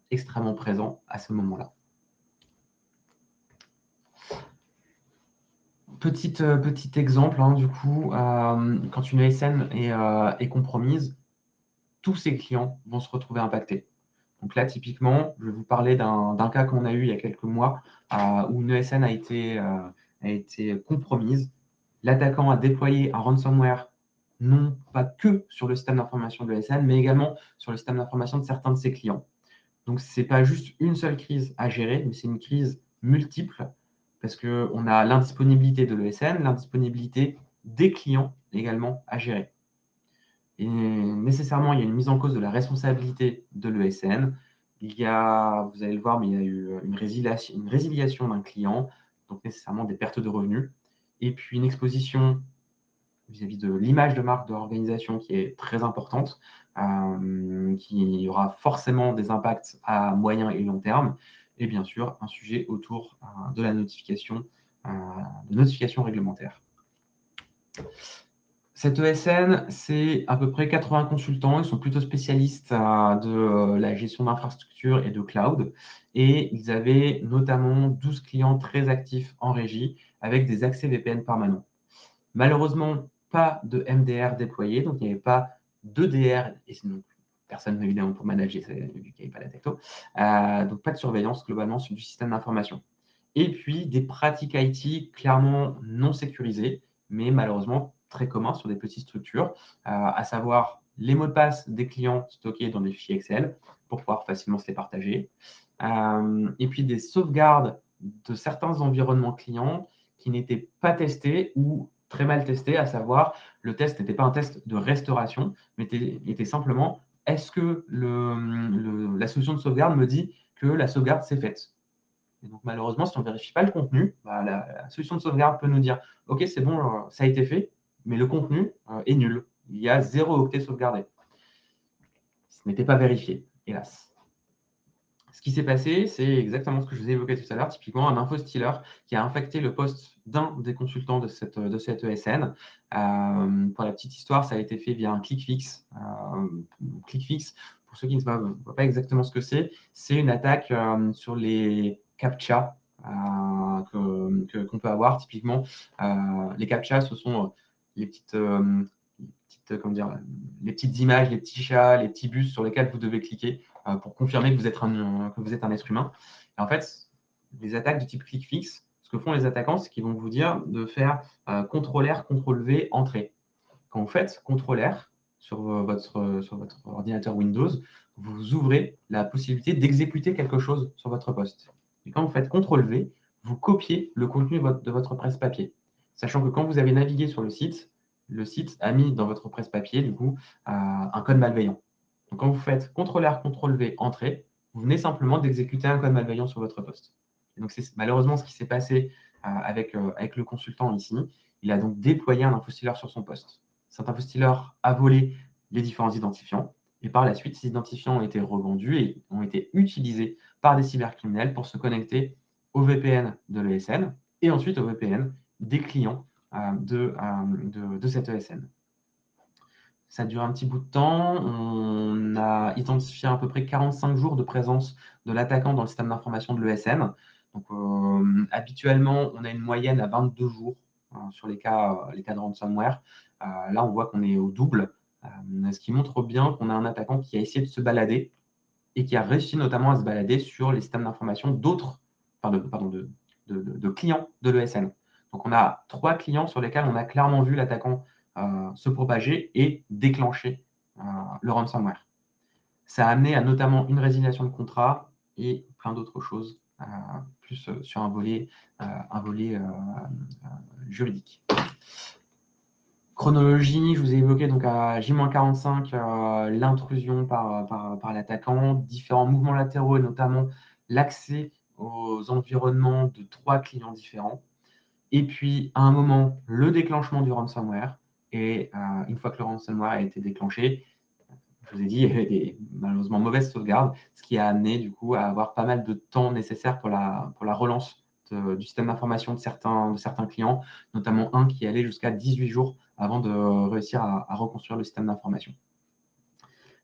extrêmement présents à ce moment-là. Petit exemple, du coup, quand une ESN est compromise, tous ses clients vont se retrouver impactés. Donc là, typiquement, je vais vous parler d'un cas qu'on a eu il y a quelques mois où une ESN a été compromise. L'attaquant a déployé un ransomware non pas que sur le système d'information de l'ESN, mais également sur le système d'information de certains de ses clients. Donc, ce n'est pas juste une seule crise à gérer, mais c'est une crise multiple parce qu'on a l'indisponibilité de l'ESN, l'indisponibilité des clients également à gérer. Et nécessairement, il y a une mise en cause de la responsabilité de l'ESN. Vous allez le voir, mais il y a eu une résiliation d'un client, donc nécessairement des pertes de revenus, et puis une exposition vis-à-vis de l'image de marque de l'organisation qui est très importante, qui aura forcément des impacts à moyen et long terme, et bien sûr un sujet autour de la notification réglementaire. Cette ESN, c'est à peu près 80 consultants. Ils sont plutôt spécialistes de la gestion d'infrastructure et de cloud. Et ils avaient notamment 12 clients très actifs en régie avec des accès VPN permanents. Malheureusement, pas de MDR déployé, donc il n'y avait pas de DR, et sinon personne évidemment pour manager, vu qu'il n'y avait pas la techno. Donc pas de surveillance globalement sur du système d'information. Et puis des pratiques IT clairement non sécurisées, mais malheureusement très communs sur des petites structures, à savoir les mots de passe des clients stockés dans des fichiers Excel pour pouvoir facilement se les partager. Et puis des sauvegardes de certains environnements clients qui n'étaient pas testés ou très mal testés, à savoir le test n'était pas un test de restauration, mais était simplement est-ce que la solution de sauvegarde me dit que la sauvegarde s'est faite. Et donc, malheureusement, si on ne vérifie pas le contenu, la solution de sauvegarde peut nous dire « Ok, c'est bon, ça a été fait, mais le contenu est nul. Il y a 0 octet sauvegardé. » Ce n'était pas vérifié, hélas. Ce qui s'est passé, c'est exactement ce que je vous ai évoqué tout à l'heure, typiquement un infostealer qui a infecté le poste d'un des consultants de cette ESN. Pour la petite histoire, ça a été fait via un ClickFix. ClickFix, pour ceux qui ne voient pas exactement ce que c'est une attaque sur les CAPTCHA qu'on peut avoir. Typiquement, les CAPTCHA, ce sont les petites images, les petits chats, les petits bus sur lesquels vous devez cliquer pour confirmer que vous êtes un être humain. Et en fait, les attaques de type ClickFix, ce que font les attaquants, c'est qu'ils vont vous dire de faire CTRL-R, CTRL-V, entrée. Quand vous faites CTRL-R sur votre ordinateur Windows, vous ouvrez la possibilité d'exécuter quelque chose sur votre poste. Et quand vous faites CTRL-V, vous copiez le contenu de votre presse-papier. Sachant que quand vous avez navigué sur le site a mis dans votre presse-papier, du coup, un code malveillant. Donc, quand vous faites CTRL-R, CTRL-V, entrée, vous venez simplement d'exécuter un code malveillant sur votre poste. Et donc, c'est malheureusement ce qui s'est passé avec le consultant ici. Il a donc déployé un infostealer sur son poste. Cet infostealer a volé les différents identifiants. Et par la suite, ces identifiants ont été revendus et ont été utilisés par des cybercriminels pour se connecter au VPN de l'ESN et ensuite au VPN des clients de cette ESN. Ça a duré un petit bout de temps. On a identifié à peu près 45 jours de présence de l'attaquant dans le système d'information de l'ESN. Donc, habituellement, on a une moyenne à 22 jours sur les cas de ransomware. Là, on voit qu'on est au double, ce qui montre bien qu'on a un attaquant qui a essayé de se balader et qui a réussi notamment à se balader sur les systèmes d'information de clients de l'ESN. Donc, on a 3 clients sur lesquels on a clairement vu l'attaquant se propager et déclencher le ransomware. Ça a amené à notamment une résiliation de contrat et plein d'autres choses, plus sur un volet juridique. Chronologie, je vous ai évoqué donc à J-45 l'intrusion par l'attaquant, différents mouvements latéraux et notamment l'accès aux environnements de 3 clients différents. Et puis, à un moment, le déclenchement du ransomware. Et une fois que le ransomware a été déclenché, je vous ai dit, il y avait des malheureusement mauvaises sauvegardes, ce qui a amené du coup à avoir pas mal de temps nécessaire pour la relance du système d'information de certains clients, notamment un qui allait jusqu'à 18 jours avant de réussir à reconstruire le système d'information.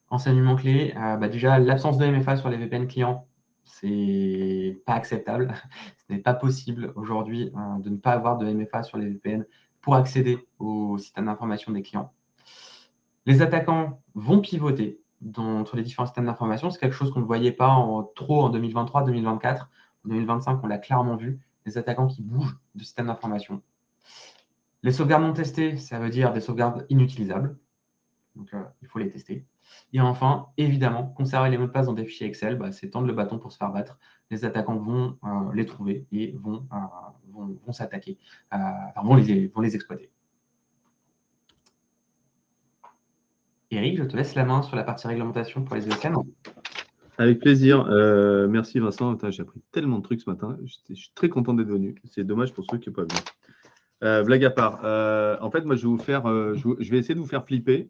Enseignement clé, déjà l'absence de MFA sur les VPN clients, c'est pas acceptable. Ce n'est pas possible aujourd'hui de ne pas avoir de MFA sur les VPN pour accéder au système d'information des clients. Les attaquants vont pivoter entre les différents systèmes d'information. C'est quelque chose qu'on ne voyait pas trop en 2023, 2024. En 2025, on l'a clairement vu, les attaquants qui bougent de système d'information. Les sauvegardes non testées, ça veut dire des sauvegardes inutilisables. Donc, il faut les tester. Et enfin, évidemment, conserver les mots de passe dans des fichiers Excel, c'est tendre le bâton pour se faire battre. Les attaquants vont les trouver et vont s'attaquer, vont les exploiter. Eric, je te laisse la main sur la partie réglementation pour les ESN. Avec plaisir. Merci Vincent. J'ai appris tellement de trucs ce matin. Je suis très content d'être venu. C'est dommage pour ceux qui n'ont pas vu. Blague à part. En fait, moi, je vais essayer de vous faire flipper.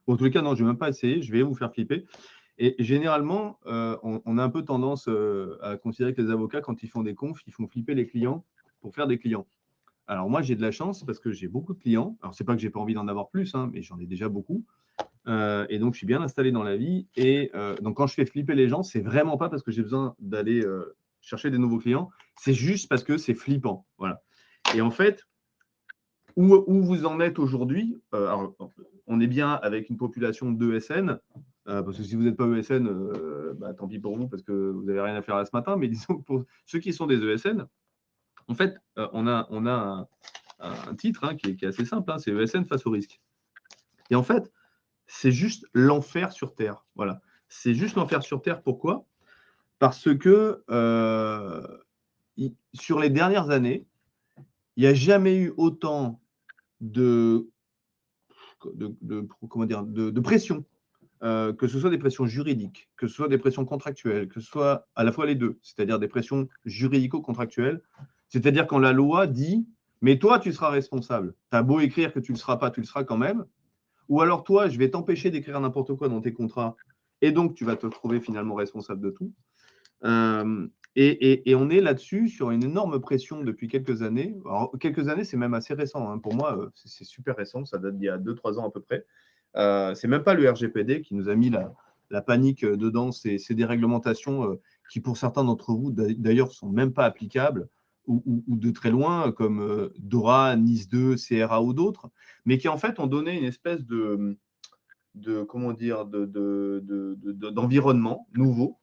En tous les cas, non, je ne vais même pas essayer. Je vais vous faire flipper. Et généralement, on a un peu tendance à considérer que les avocats, quand ils font des confs, ils font flipper les clients pour faire des clients. Alors moi, j'ai de la chance parce que j'ai beaucoup de clients. Alors, c'est pas que j'ai pas envie d'en avoir plus, mais j'en ai déjà beaucoup. Et donc, je suis bien installé dans la vie. Et donc, quand je fais flipper les gens, c'est vraiment pas parce que j'ai besoin d'aller chercher des nouveaux clients. C'est juste parce que c'est flippant. Voilà. Et en fait, où vous en êtes aujourd'hui, on est bien avec une population d'ESN, parce que si vous n'êtes pas ESN, tant pis pour vous parce que vous n'avez rien à faire là ce matin. Mais disons que pour ceux qui sont des ESN, en fait, on a un titre qui est assez simple, c'est ESN face au risque. Et en fait, c'est juste l'enfer sur Terre. Voilà. C'est juste l'enfer sur Terre. Pourquoi ? Parce que sur les dernières années, il n'y a jamais eu autant de pression que ce soit des pressions juridiques, que ce soit des pressions contractuelles, que ce soit à la fois les deux, c'est-à-dire des pressions juridico-contractuelles, c'est-à-dire quand la loi dit « mais toi, tu seras responsable, tu as beau écrire que tu ne le seras pas, tu le seras quand même », ou alors toi, je vais t'empêcher d'écrire n'importe quoi dans tes contrats, et donc tu vas te trouver finalement responsable de tout. Et on est là-dessus sur une énorme pression depuis quelques années. Alors, quelques années, c'est même assez récent. Pour moi, c'est super récent. Ça date d'il y a 2-3 ans à peu près. C'est même pas le RGPD qui nous a mis la panique dedans. C'est des réglementations qui, pour certains d'entre vous, d'ailleurs, sont même pas applicables ou de très loin, comme DORA, NIS 2, CRA ou d'autres, mais qui en fait ont donné une espèce comment dire, d'environnement nouveau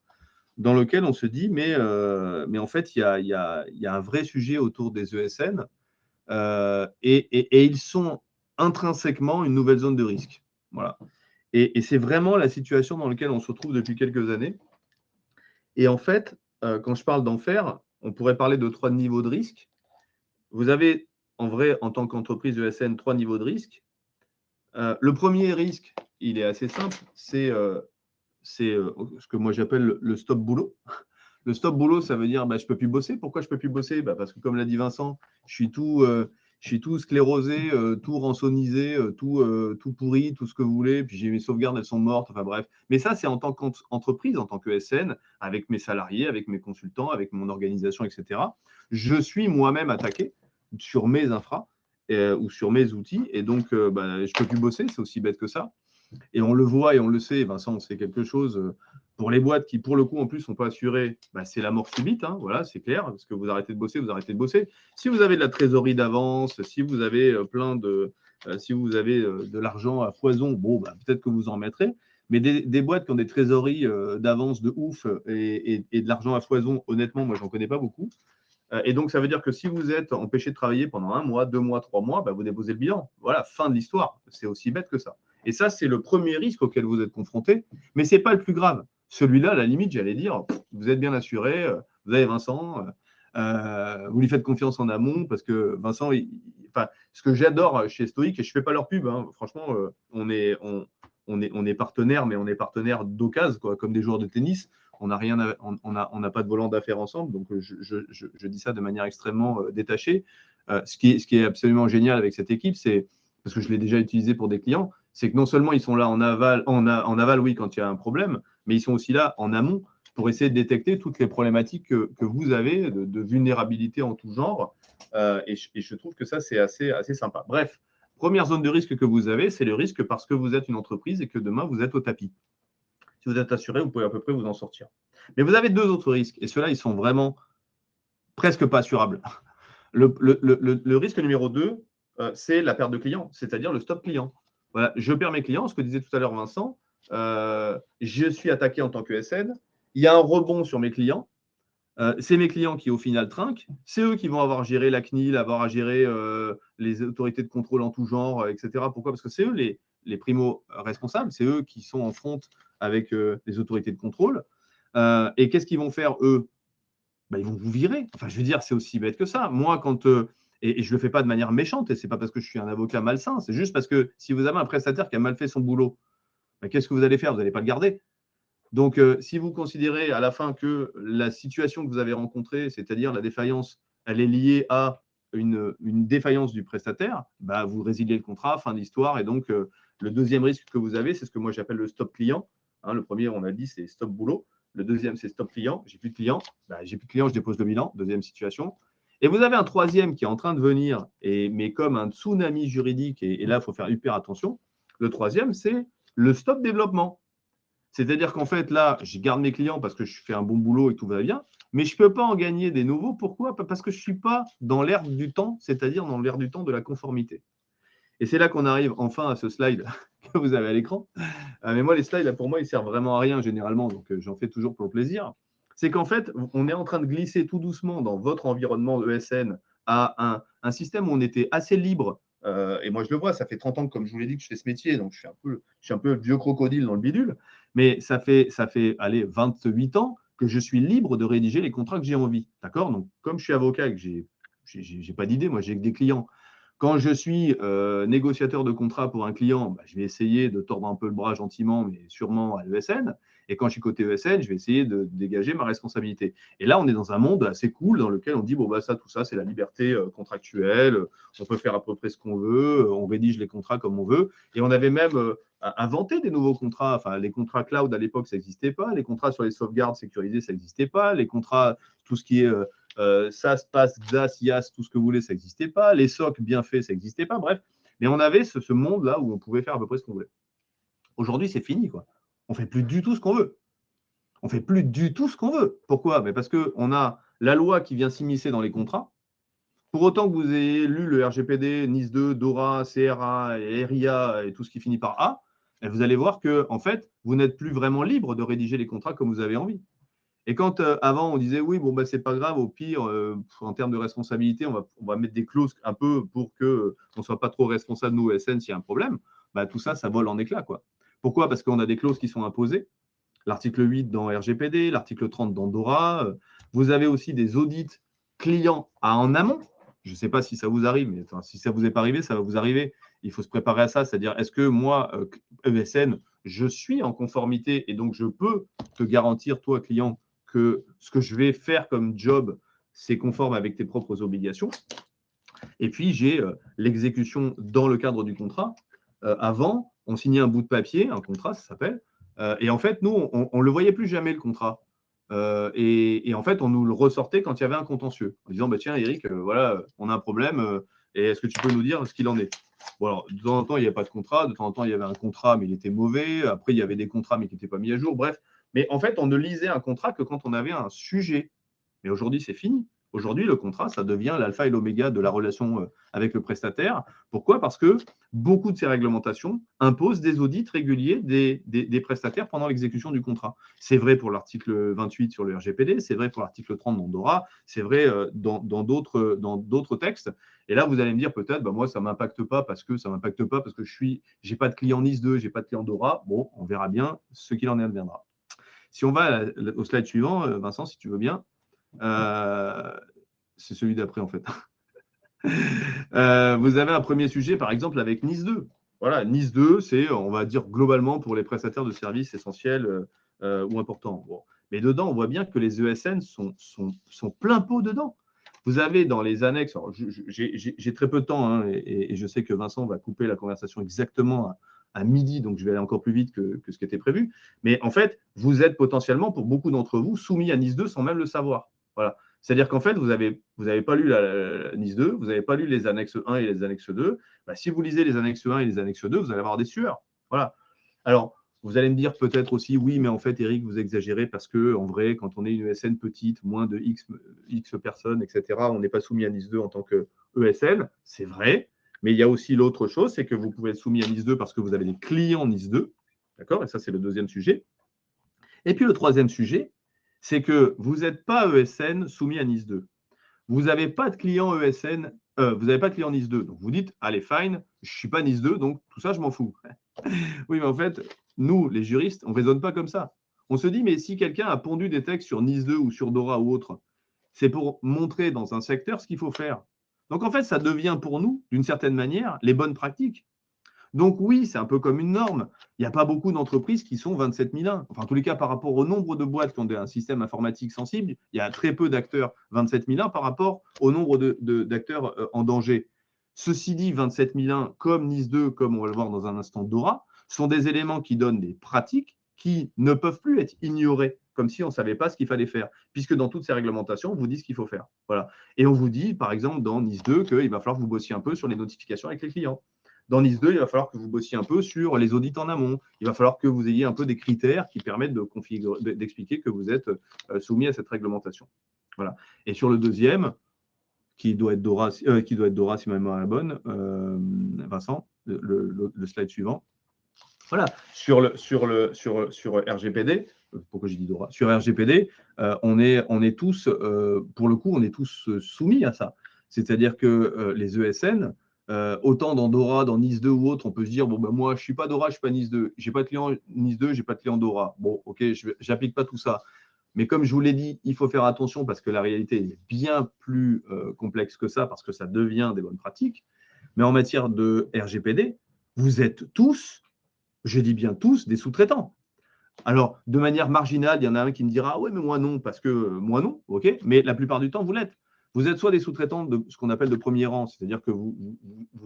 dans lequel on se dit, mais en fait, il y a un vrai sujet autour des ESN et ils sont intrinsèquement une nouvelle zone de risque. Voilà. Et c'est vraiment la situation dans laquelle on se retrouve depuis quelques années. Et en fait, quand je parle d'enfer, on pourrait parler de 3 niveaux de risque. Vous avez, en vrai, en tant qu'entreprise ESN, 3 niveaux de risque. Le premier risque, il est assez simple, c'est ce que moi j'appelle le stop boulot. Le stop boulot, ça veut dire je ne peux plus bosser. Pourquoi je ne peux plus bosser? Parce que, comme l'a dit Vincent, je suis tout sclérosé, tout rançonnisé, tout pourri, tout ce que vous voulez. Puis j'ai mes sauvegardes, elles sont mortes. Enfin bref. Mais ça, c'est en tant qu'entreprise, en tant que SN, avec mes salariés, avec mes consultants, avec mon organisation, etc. Je suis moi-même attaqué sur mes infras ou sur mes outils. Et donc, je ne peux plus bosser. C'est aussi bête que ça. Et on le voit et on le sait, Vincent, c'est quelque chose pour les boîtes qui, pour le coup, en plus, ne sont pas assurées, c'est la mort subite, voilà, c'est clair, parce que vous arrêtez de bosser, vous arrêtez de bosser. Si vous avez de la trésorerie d'avance, si vous avez si vous avez de l'argent à foison, bon, peut-être que vous en mettrez, mais des boîtes qui ont des trésoreries d'avance de ouf et de l'argent à foison, honnêtement, moi, j'en connais pas beaucoup. Et donc, ça veut dire que si vous êtes empêché de travailler pendant 1 mois, 2 mois, 3 mois, vous déposez le bilan. Voilà, fin de l'histoire. C'est aussi bête que ça. Et ça, c'est le premier risque auquel vous êtes confronté, mais ce n'est pas le plus grave. Celui-là, à la limite, j'allais dire, vous êtes bien assuré, vous avez Vincent, vous lui faites confiance en amont, parce que Vincent, ce que j'adore chez Stoic, et je ne fais pas leur pub, franchement, on est partenaires, mais on est partenaires d'occasion, comme des joueurs de tennis. On n'a pas de volant d'affaires ensemble, donc je dis ça de manière extrêmement détachée. Ce qui est absolument génial avec cette équipe, c'est, parce que je l'ai déjà utilisé pour des clients, c'est que non seulement ils sont là en aval, oui, quand il y a un problème, mais ils sont aussi là en amont pour essayer de détecter toutes les problématiques que vous avez de vulnérabilité en tout genre. Et je trouve que ça, c'est assez sympa. Bref, première zone de risque que vous avez, c'est le risque parce que vous êtes une entreprise et que demain, vous êtes au tapis. Si vous êtes assuré, vous pouvez à peu près vous en sortir. Mais vous avez 2 autres risques, et ceux-là, ils sont vraiment presque pas assurables. Le risque numéro 2, c'est la perte de clients, c'est-à-dire le stop client. Voilà, je perds mes clients, ce que disait tout à l'heure Vincent, je suis attaqué en tant que SN, il y a un rebond sur mes clients, c'est mes clients qui, au final, trinquent, c'est eux qui vont avoir géré la CNIL, avoir à gérer les autorités de contrôle en tout genre, etc. Pourquoi? Parce que c'est eux les primo-responsables, c'est eux qui sont en front avec les autorités de contrôle. Et qu'est-ce qu'ils vont faire, eux? Ils vont vous virer. Enfin, je veux dire, c'est aussi bête que ça. Moi, et je ne le fais pas de manière méchante, et ce n'est pas parce que je suis un avocat malsain, c'est juste parce que si vous avez un prestataire qui a mal fait son boulot, qu'est-ce que vous allez faire? Vous n'allez pas le garder. Donc, si vous considérez à la fin que la situation que vous avez rencontrée, c'est-à-dire la défaillance, elle est liée à une défaillance du prestataire, vous résiliez le contrat, fin de l'histoire. Et donc, le deuxième risque que vous avez, c'est ce que moi j'appelle le stop client. Le premier, on a dit, c'est stop boulot. Le deuxième, c'est stop client. J'ai plus de clients. J'ai plus de clients, je dépose le bilan. Deuxième situation. Et vous avez un troisième qui est en train de venir, mais comme un tsunami juridique, et là, il faut faire hyper attention. Le troisième, c'est le stop développement. C'est-à-dire qu'en fait, là, je garde mes clients parce que je fais un bon boulot et tout va bien, mais je ne peux pas en gagner des nouveaux. Pourquoi? Parce que je ne suis pas dans l'air du temps, c'est-à-dire dans l'air du temps de la conformité. Et c'est là qu'on arrive enfin à ce slide que vous avez à l'écran. Mais moi, les slides, là, pour moi, ils ne servent vraiment à rien généralement, donc j'en fais toujours pour le plaisir. C'est qu'en fait, on est en train de glisser tout doucement dans votre environnement ESN à un système où on était assez libre. Et moi, je le vois, ça fait 30 ans que, comme je vous l'ai dit, que je fais ce métier, donc je suis un peu le vieux crocodile dans le bidule. Mais ça fait allez, 28 ans que je suis libre de rédiger les contrats que j'ai envie. D'accord? Donc, comme je suis avocat et que j'ai pas d'idée, moi, j'ai que des clients. Quand je suis négociateur de contrat pour un client, bah, je vais essayer de tordre un peu le bras gentiment, mais sûrement à l'ESN. Et quand je suis côté ESN, je vais essayer de dégager ma responsabilité. Et là, on est dans un monde assez cool dans lequel on dit, bon, bah, ça, tout ça, c'est la liberté contractuelle. On peut faire à peu près ce qu'on veut. On rédige les contrats comme on veut. Et on avait même inventé des nouveaux contrats. Enfin, les contrats cloud à l'époque, ça n'existait pas. Les contrats sur les sauvegardes sécurisées, ça n'existait pas. Les contrats, tout ce qui est SaaS, PaaS, XaaS, IaaS, tout ce que vous voulez, ça n'existait pas. Les SOC bien faits, ça n'existait pas. Bref, mais on avait ce monde-là où on pouvait faire à peu près ce qu'on voulait. Aujourd'hui, c'est fini, quoi. On ne fait plus du tout ce qu'on veut. On ne fait plus du tout ce qu'on veut. Pourquoi? Mais parce qu'on a la loi qui vient s'immiscer dans les contrats. Pour autant que vous ayez lu le RGPD, NIS2, DORA, CRA, RIA et tout ce qui finit par A, vous allez voir que, en fait, vous n'êtes plus vraiment libre de rédiger les contrats comme vous avez envie. Et quand avant on disait oui, bon, bah, c'est pas grave, au pire, en termes de responsabilité, on va mettre des clauses un peu pour qu'on ne soit pas trop responsable, nous, ESN, s'il y a un problème, bah, tout ça, ça vole en éclats, quoi. Pourquoi? Parce qu'on a des clauses qui sont imposées. L'article 8 dans RGPD, l'article 30 dans DORA. Vous avez aussi des audits clients en amont. Je ne sais pas si ça vous arrive, mais enfin, si ça ne vous est pas arrivé, ça va vous arriver. Il faut se préparer à ça, c'est-à-dire est-ce que moi, ESN, je suis en conformité et donc je peux te garantir, toi, client, que ce que je vais faire comme job, c'est conforme avec tes propres obligations. Et puis, j'ai l'exécution dans le cadre du contrat. Avant, on signait un bout de papier, un contrat, ça s'appelle. Et en fait, nous, on ne le voyait plus jamais, le contrat. Et en fait, on nous le ressortait quand il y avait un contentieux, en disant, bah, tiens, Eric, voilà, on a un problème, et est-ce que tu peux nous dire ce qu'il en est? Bon, alors, de temps en temps, il n'y avait pas de contrat, de temps en temps, il y avait un contrat, mais il était mauvais. Après, il y avait des contrats, mais qui n'étaient pas mis à jour. Bref, mais en fait, on ne lisait un contrat que quand on avait un sujet. Mais aujourd'hui, c'est fini. Aujourd'hui, le contrat, ça devient l'alpha et l'oméga de la relation avec le prestataire. Pourquoi? Parce que beaucoup de ces réglementations imposent des audits réguliers des prestataires pendant l'exécution du contrat. C'est vrai pour l'article 28 sur le RGPD, c'est vrai pour l'article 30 dans DORA, c'est vrai dans d'autres textes. Et là, vous allez me dire peut-être, bah, moi, ça ne m'impacte pas parce que je n'ai pas de client NIS2, je n'ai pas de client DORA. Bon, on verra bien ce qu'il en adviendra. Si on va au slide suivant, Vincent, si tu veux bien. C'est celui d'après, en fait. Vous avez un premier sujet, par exemple, avec NIS2. Voilà, NIS2, c'est, on va dire, globalement pour les prestataires de services essentiels ou importants. Bon. Mais dedans, on voit bien que les ESN sont plein pot dedans. Vous avez dans les annexes, j'ai très peu de temps, hein, et je sais que Vincent va couper la conversation exactement à midi, donc je vais aller encore plus vite que ce qui était prévu. Mais en fait, vous êtes potentiellement, pour beaucoup d'entre vous, soumis à NIS2 sans même le savoir. Voilà. C'est-à-dire qu'en fait, vous n'avez pas lu la NIS2, vous n'avez pas lu les annexes 1 et les annexes 2. Bah, si vous lisez les annexes 1 et les annexes 2, vous allez avoir des sueurs. Voilà. Alors, vous allez me dire peut-être aussi, oui, mais en fait, Eric, vous exagérez parce que, en vrai, quand on est une ESN petite, moins de X personnes, etc., on n'est pas soumis à NIS2 en tant que ESN. C'est vrai. Mais il y a aussi l'autre chose, c'est que vous pouvez être soumis à NIS2 parce que vous avez des clients NIS2. D'accord? Et ça, c'est le deuxième sujet. Et puis, le troisième sujet, c'est que vous n'êtes pas ESN soumis à NIS2. Vous n'avez pas de client ESN, vous n'avez pas de client NIS2. Donc, vous dites, allez, fine, je ne suis pas NIS2, donc tout ça, je m'en fous. Oui, mais en fait, nous, les juristes, on ne raisonne pas comme ça. On se dit, mais si quelqu'un a pondu des textes sur NIS2 ou sur DORA ou autre, c'est pour montrer dans un secteur ce qu'il faut faire. Donc, en fait, ça devient pour nous, d'une certaine manière, les bonnes pratiques. Donc oui, c'est un peu comme une norme. Il n'y a pas beaucoup d'entreprises qui sont 27001. Enfin, en tous les cas, par rapport au nombre de boîtes qui ont un système informatique sensible, il y a très peu d'acteurs 27001 par rapport au nombre d'acteurs en danger. Ceci dit, 27001, comme NIS2, comme on va le voir dans un instant DORA, sont des éléments qui donnent des pratiques qui ne peuvent plus être ignorées, comme si on ne savait pas ce qu'il fallait faire, puisque dans toutes ces réglementations, on vous dit ce qu'il faut faire. Voilà. Et on vous dit, par exemple, dans NIS2, qu'il va falloir que vous bossiez un peu sur les notifications avec les clients. Dans NIS2, il va falloir que vous bossiez un peu sur les audits en amont. Il va falloir que vous ayez un peu des critères qui permettent d'expliquer que vous êtes soumis à cette réglementation. Voilà. Et sur le deuxième, qui doit être DORA, si ma mémoire est bonne, Vincent, le slide suivant. Voilà. Sur RGPD, pourquoi j'ai dit DORA? Sur RGPD, on est tous, pour le coup, on est tous soumis à ça. C'est-à-dire que les ESN, autant dans DORA, dans NIS2 ou autre, on peut se dire, bon, ben moi, je ne suis pas DORA, je ne suis pas NIS2. Je n'ai pas de client NIS2, je n'ai pas de client DORA. Bon, ok, je n'applique pas tout ça. Mais comme je vous l'ai dit, il faut faire attention parce que la réalité est bien plus complexe que ça, parce que ça devient des bonnes pratiques. Mais en matière de RGPD, vous êtes tous, je dis bien tous, des sous-traitants. Alors, de manière marginale, il y en a un qui me dira, ah ouais, mais moi non, parce que moi non, ok, mais la plupart du temps, vous l'êtes. Vous êtes soit des sous-traitants de ce qu'on appelle de premier rang, c'est-à-dire que vous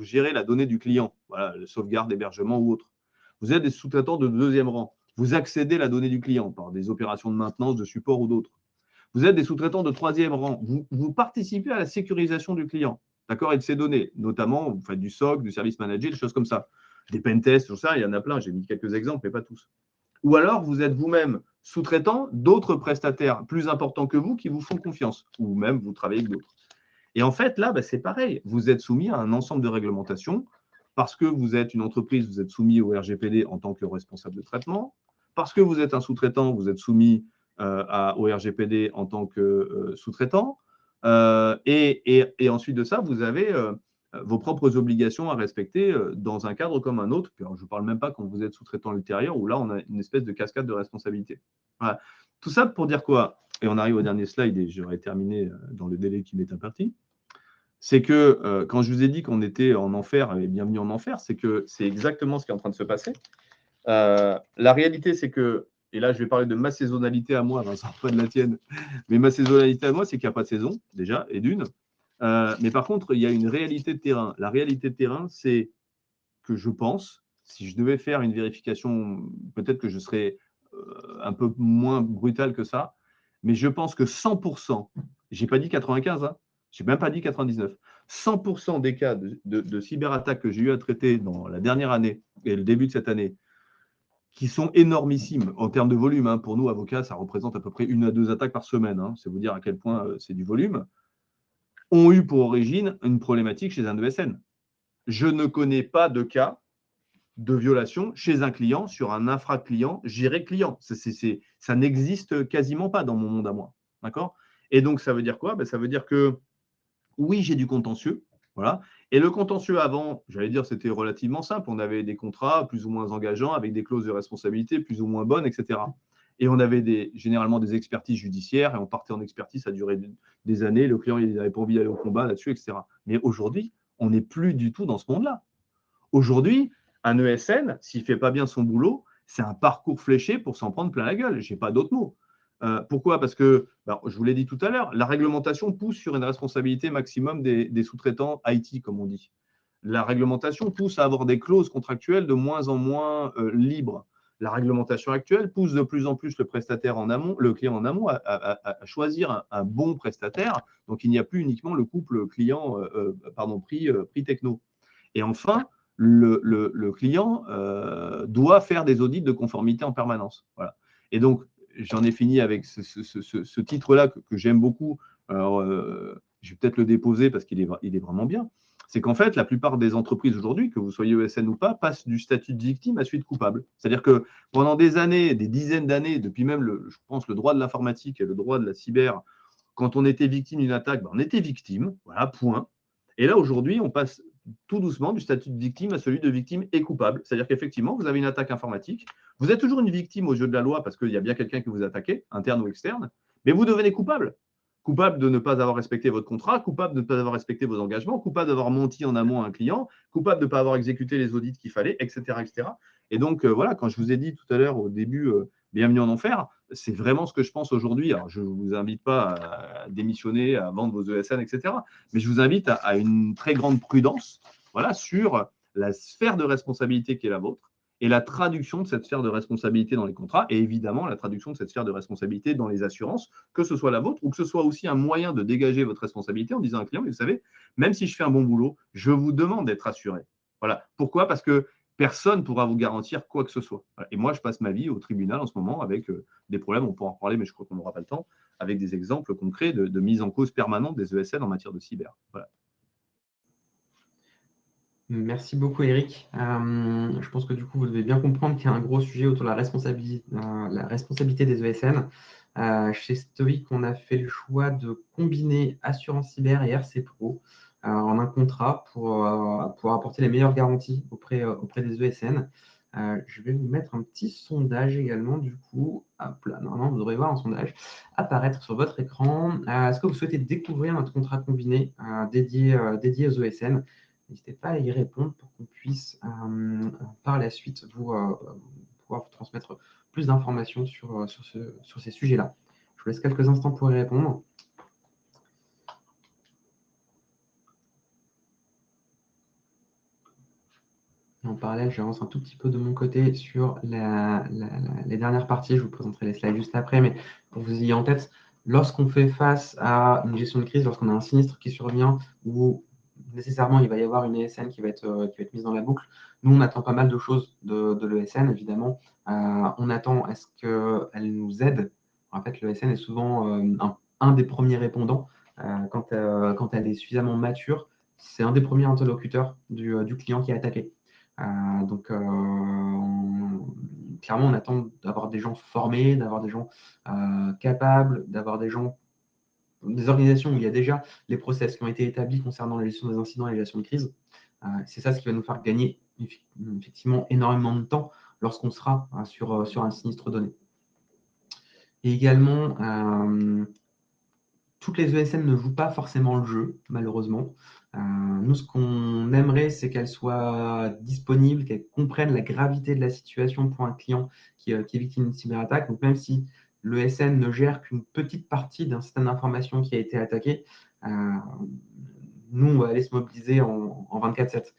gérez la donnée du client, voilà, le sauvegarde, hébergement ou autre. Vous êtes des sous-traitants de deuxième rang. Vous accédez à la donnée du client par des opérations de maintenance, de support ou d'autres. Vous êtes des sous-traitants de troisième rang. Vous participez à la sécurisation du client, d'accord, et de ses données. Notamment, vous faites du SOC, du service manager, des choses comme ça. Des pentests, tout ça, il y en a plein. J'ai mis quelques exemples, mais pas tous. Ou alors, vous êtes vous-même sous-traitant d'autres prestataires plus importants que vous qui vous font confiance, ou même vous travaillez avec d'autres. Et en fait, là, c'est pareil. Vous êtes soumis à un ensemble de réglementations. Parce que vous êtes une entreprise, vous êtes soumis au RGPD en tant que responsable de traitement. Parce que vous êtes un sous-traitant, vous êtes soumis au RGPD en tant que sous-traitant. Et ensuite de ça, vous avez vos propres obligations à respecter dans un cadre comme un autre. Alors, je ne parle même pas quand vous êtes sous-traitant ultérieur, où là, on a une espèce de cascade de responsabilité. Voilà. Tout ça pour dire quoi? Et on arrive au dernier slide, et j'aurai terminé dans le délai qui m'est imparti. C'est que quand je vous ai dit qu'on était en enfer, et bienvenue en enfer, c'est que c'est exactement ce qui est en train de se passer. La réalité, c'est que, et là, je vais parler de ma saisonnalité à moi, Vincent, pas de la tienne, mais ma saisonnalité à moi, c'est qu'il n'y a pas de saison, déjà, et d'une. Mais par contre, il y a une réalité de terrain. La réalité de terrain, c'est que je pense, si je devais faire une vérification, peut-être que je serais un peu moins brutal que ça, mais je pense que 100%, je n'ai pas dit 95, hein, je n'ai même pas dit 99, 100% des cas de cyberattaques que j'ai eu à traiter dans la dernière année et le début de cette année, qui sont énormissimes en termes de volume. Hein. Pour nous, avocats, ça représente à peu près 1 à 2 attaques par semaine. Hein. C'est vous dire à quel point c'est du volume. Ont eu pour origine une problématique chez un ESN. Je ne connais pas de cas de violation chez un client sur un infra-client géré client. Ça n'existe quasiment pas dans mon monde à moi. D'accord? Et donc, ça veut dire quoi? Ça veut dire que oui, j'ai du contentieux. Voilà. Et le contentieux avant, j'allais dire, c'était relativement simple. On avait des contrats plus ou moins engageants avec des clauses de responsabilité plus ou moins bonnes, etc. Et on avait généralement des expertises judiciaires et on partait en expertise, ça durait des années. Le client, il n'avait pas envie d'aller au combat là-dessus, etc. Mais aujourd'hui, on n'est plus du tout dans ce monde-là. Aujourd'hui, un ESN, s'il ne fait pas bien son boulot, c'est un parcours fléché pour s'en prendre plein la gueule. Je n'ai pas d'autres mots. Pourquoi? Parce que, je vous l'ai dit tout à l'heure, la réglementation pousse sur une responsabilité maximum des sous-traitants IT, comme on dit. La réglementation pousse à avoir des clauses contractuelles de moins en moins libres. La réglementation actuelle pousse de plus en plus le prestataire en amont, le client en amont, à choisir un bon prestataire. Donc, il n'y a plus uniquement le couple prix techno. Et enfin, le client doit faire des audits de conformité en permanence. Voilà. Et donc, j'en ai fini avec ce titre-là que j'aime beaucoup. Alors, je vais peut-être le déposer parce qu'il est vraiment bien. C'est qu'en fait, la plupart des entreprises aujourd'hui, que vous soyez ESN ou pas, passent du statut de victime à celui de coupable. C'est-à-dire que pendant des années, des dizaines d'années, depuis même, je pense, le droit de l'informatique et le droit de la cyber, quand on était victime d'une attaque, on était victime, voilà, point. Et là, aujourd'hui, on passe tout doucement du statut de victime à celui de victime et coupable. C'est-à-dire qu'effectivement, vous avez une attaque informatique, vous êtes toujours une victime aux yeux de la loi parce qu'il y a bien quelqu'un qui vous attaquait, interne ou externe, mais vous devenez coupable. Coupable de ne pas avoir respecté votre contrat, coupable de ne pas avoir respecté vos engagements, coupable d'avoir menti en amont à un client, coupable de ne pas avoir exécuté les audits qu'il fallait, etc., etc. Et donc, voilà, quand je vous ai dit tout à l'heure au début, bienvenue en enfer, c'est vraiment ce que je pense aujourd'hui. Alors, je ne vous invite pas à démissionner, à vendre vos ESN, etc. Mais je vous invite à une très grande prudence, voilà, sur la sphère de responsabilité qui est la vôtre et la traduction de cette sphère de responsabilité dans les contrats et évidemment la traduction de cette sphère de responsabilité dans les assurances, que ce soit la vôtre ou que ce soit aussi un moyen de dégager votre responsabilité en disant à un client, mais vous savez, même si je fais un bon boulot, je vous demande d'être assuré. Voilà. Pourquoi? Parce que personne ne pourra vous garantir quoi que ce soit. Voilà. Et moi, je passe ma vie au tribunal en ce moment avec des problèmes, on pourra en parler, mais je crois qu'on n'aura pas le temps, avec des exemples concrets de mise en cause permanente des ESN en matière de cyber. Voilà. Merci beaucoup, Eric. Je pense que du coup, vous devez bien comprendre qu'il y a un gros sujet autour de la responsabilité des ESN. Chez Stoic, on a fait le choix de combiner assurance cyber et RC Pro en un contrat pour apporter les meilleures garanties auprès des ESN. Je vais vous mettre un petit sondage également, du coup. Hop là, normalement, vous devrez voir un sondage apparaître sur votre écran. Est-ce que vous souhaitez découvrir notre contrat combiné dédié aux ESN? n'hésitez pas à y répondre pour qu'on puisse par la suite pouvoir vous transmettre plus d'informations sur ces sujets-là. Je vous laisse quelques instants pour y répondre. En parallèle, j'avance un tout petit peu de mon côté sur les dernières parties. Je vous présenterai les slides juste après, mais pour vous ayez en tête, lorsqu'on fait face à une gestion de crise, lorsqu'on a un sinistre qui survient, où nécessairement il va y avoir une ESN qui va être mise dans la boucle, nous on attend pas mal de choses de l'ESN, évidemment. On attend à ce qu'elle nous aide. En fait, l'ESN est souvent un des premiers répondants quand elle est suffisamment mature. C'est un des premiers interlocuteurs du client qui est attaqué. Donc, clairement, on attend d'avoir des gens formés, d'avoir des gens capables, d'avoir des organisations où il y a déjà les process qui ont été établis concernant la gestion des incidents et la gestion de crise. C'est ça ce qui va nous faire gagner effectivement énormément de temps lorsqu'on sera sur un sinistre donné. Et également, toutes les ESN ne jouent pas forcément le jeu, malheureusement. Nous, ce qu'on aimerait, c'est qu'elles soient disponibles, qu'elles comprennent la gravité de la situation pour un client qui est victime d'une cyberattaque. Donc, même si l'ESN ne gère qu'une petite partie d'un système d'information qui a été attaqué, nous, on va aller se mobiliser en 24/7.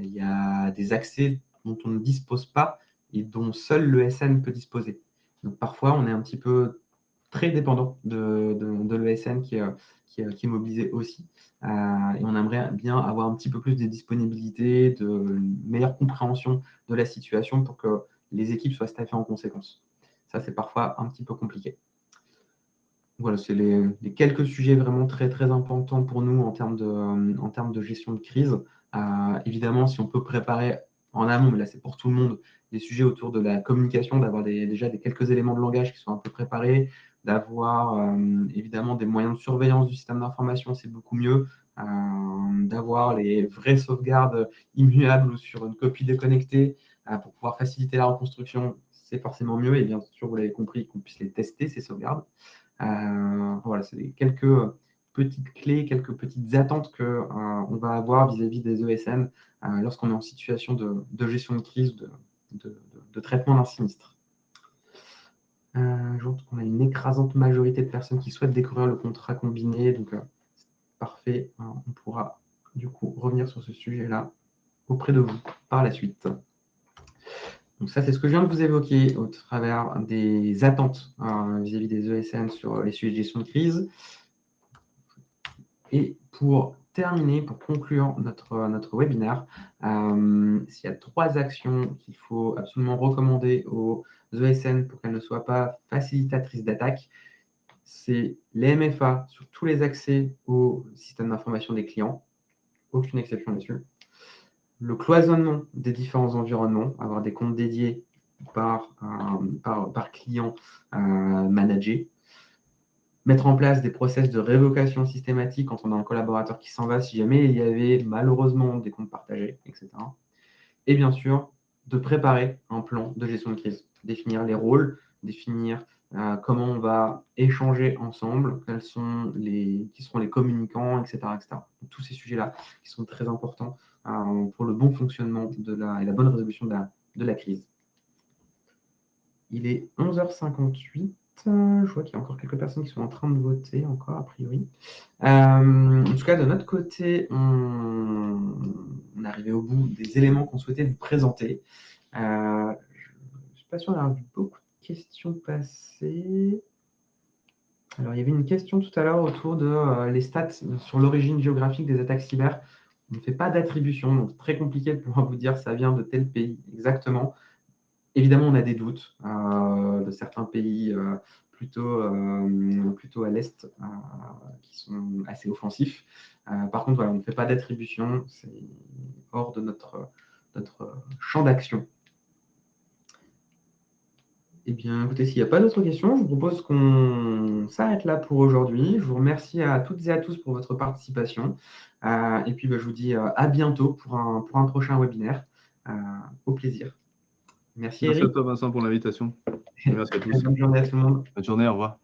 Il y a des accès dont on ne dispose pas et dont seul l'ESN peut disposer. Donc, parfois, on est un petit peu très dépendant de l'ESN qui est mobilisé aussi. Et on aimerait bien avoir un petit peu plus de disponibilité, de meilleure compréhension de la situation pour que les équipes soient staffées en conséquence. Ça, c'est parfois un petit peu compliqué. Voilà, c'est les quelques sujets vraiment très, très importants pour nous en termes de gestion de crise. Évidemment, si on peut préparer en amont, mais là, c'est pour tout le monde, des sujets autour de la communication, d'avoir déjà quelques éléments de langage qui sont un peu préparés, d'avoir évidemment des moyens de surveillance du système d'information, c'est beaucoup mieux. D'avoir les vraies sauvegardes immuables ou sur une copie déconnectée pour pouvoir faciliter la reconstruction, c'est forcément mieux. Et bien sûr, vous l'avez compris, qu'on puisse les tester, ces sauvegardes. Voilà, c'est quelques petites clés, quelques petites attentes qu'on va avoir vis-à-vis des ESN lorsqu'on est en situation de gestion de crise, de traitement d'un sinistre. Je vois qu'on a une écrasante majorité de personnes qui souhaitent découvrir le contrat combiné, donc c'est parfait. On pourra du coup revenir sur ce sujet-là auprès de vous par la suite. Donc ça, c'est ce que je viens de vous évoquer au travers des attentes vis-à-vis des ESN sur les sujets de gestion de crise. Et pour terminer, pour conclure notre webinaire, s'il y a 3 actions qu'il faut absolument recommander aux ESN pour qu'elles ne soient pas facilitatrices d'attaque, c'est les MFA sur tous les accès au système d'information des clients, aucune exception là-dessus. Le cloisonnement des différents environnements, avoir des comptes dédiés par client managé. Mettre en place des process de révocation systématique quand on a un collaborateur qui s'en va, si jamais il y avait malheureusement des comptes partagés, etc. Et bien sûr, de préparer un plan de gestion de crise, définir les rôles, définir comment on va échanger ensemble, qui seront les communicants, etc. Donc, tous ces sujets-là qui sont très importants pour le bon fonctionnement et la bonne résolution de la crise. Il est 11h58. Je vois qu'il y a encore quelques personnes qui sont en train de voter encore, a priori. En tout cas, de notre côté, on est arrivé au bout des éléments qu'on souhaitait vous présenter. Je ne suis pas sûr d'avoir vu beaucoup de questions passer. Alors, il y avait une question tout à l'heure autour de les stats sur l'origine géographique des attaques cyber. On ne fait pas d'attribution, donc très compliqué de pouvoir vous dire ça vient de tel pays exactement. Évidemment, on a des doutes de certains pays plutôt à l'Est qui sont assez offensifs. Par contre, voilà, on ne fait pas d'attribution, c'est hors de notre champ d'action. Eh bien, écoutez, s'il n'y a pas d'autres questions, je vous propose qu'on s'arrête là pour aujourd'hui. Je vous remercie à toutes et à tous pour votre participation. Et puis, je vous dis à bientôt pour un prochain webinaire. Au plaisir. Merci Merci Eric. à toi, Vincent, pour l'invitation. Merci à tous. Bonne journée à tout le monde. Bonne journée, au revoir.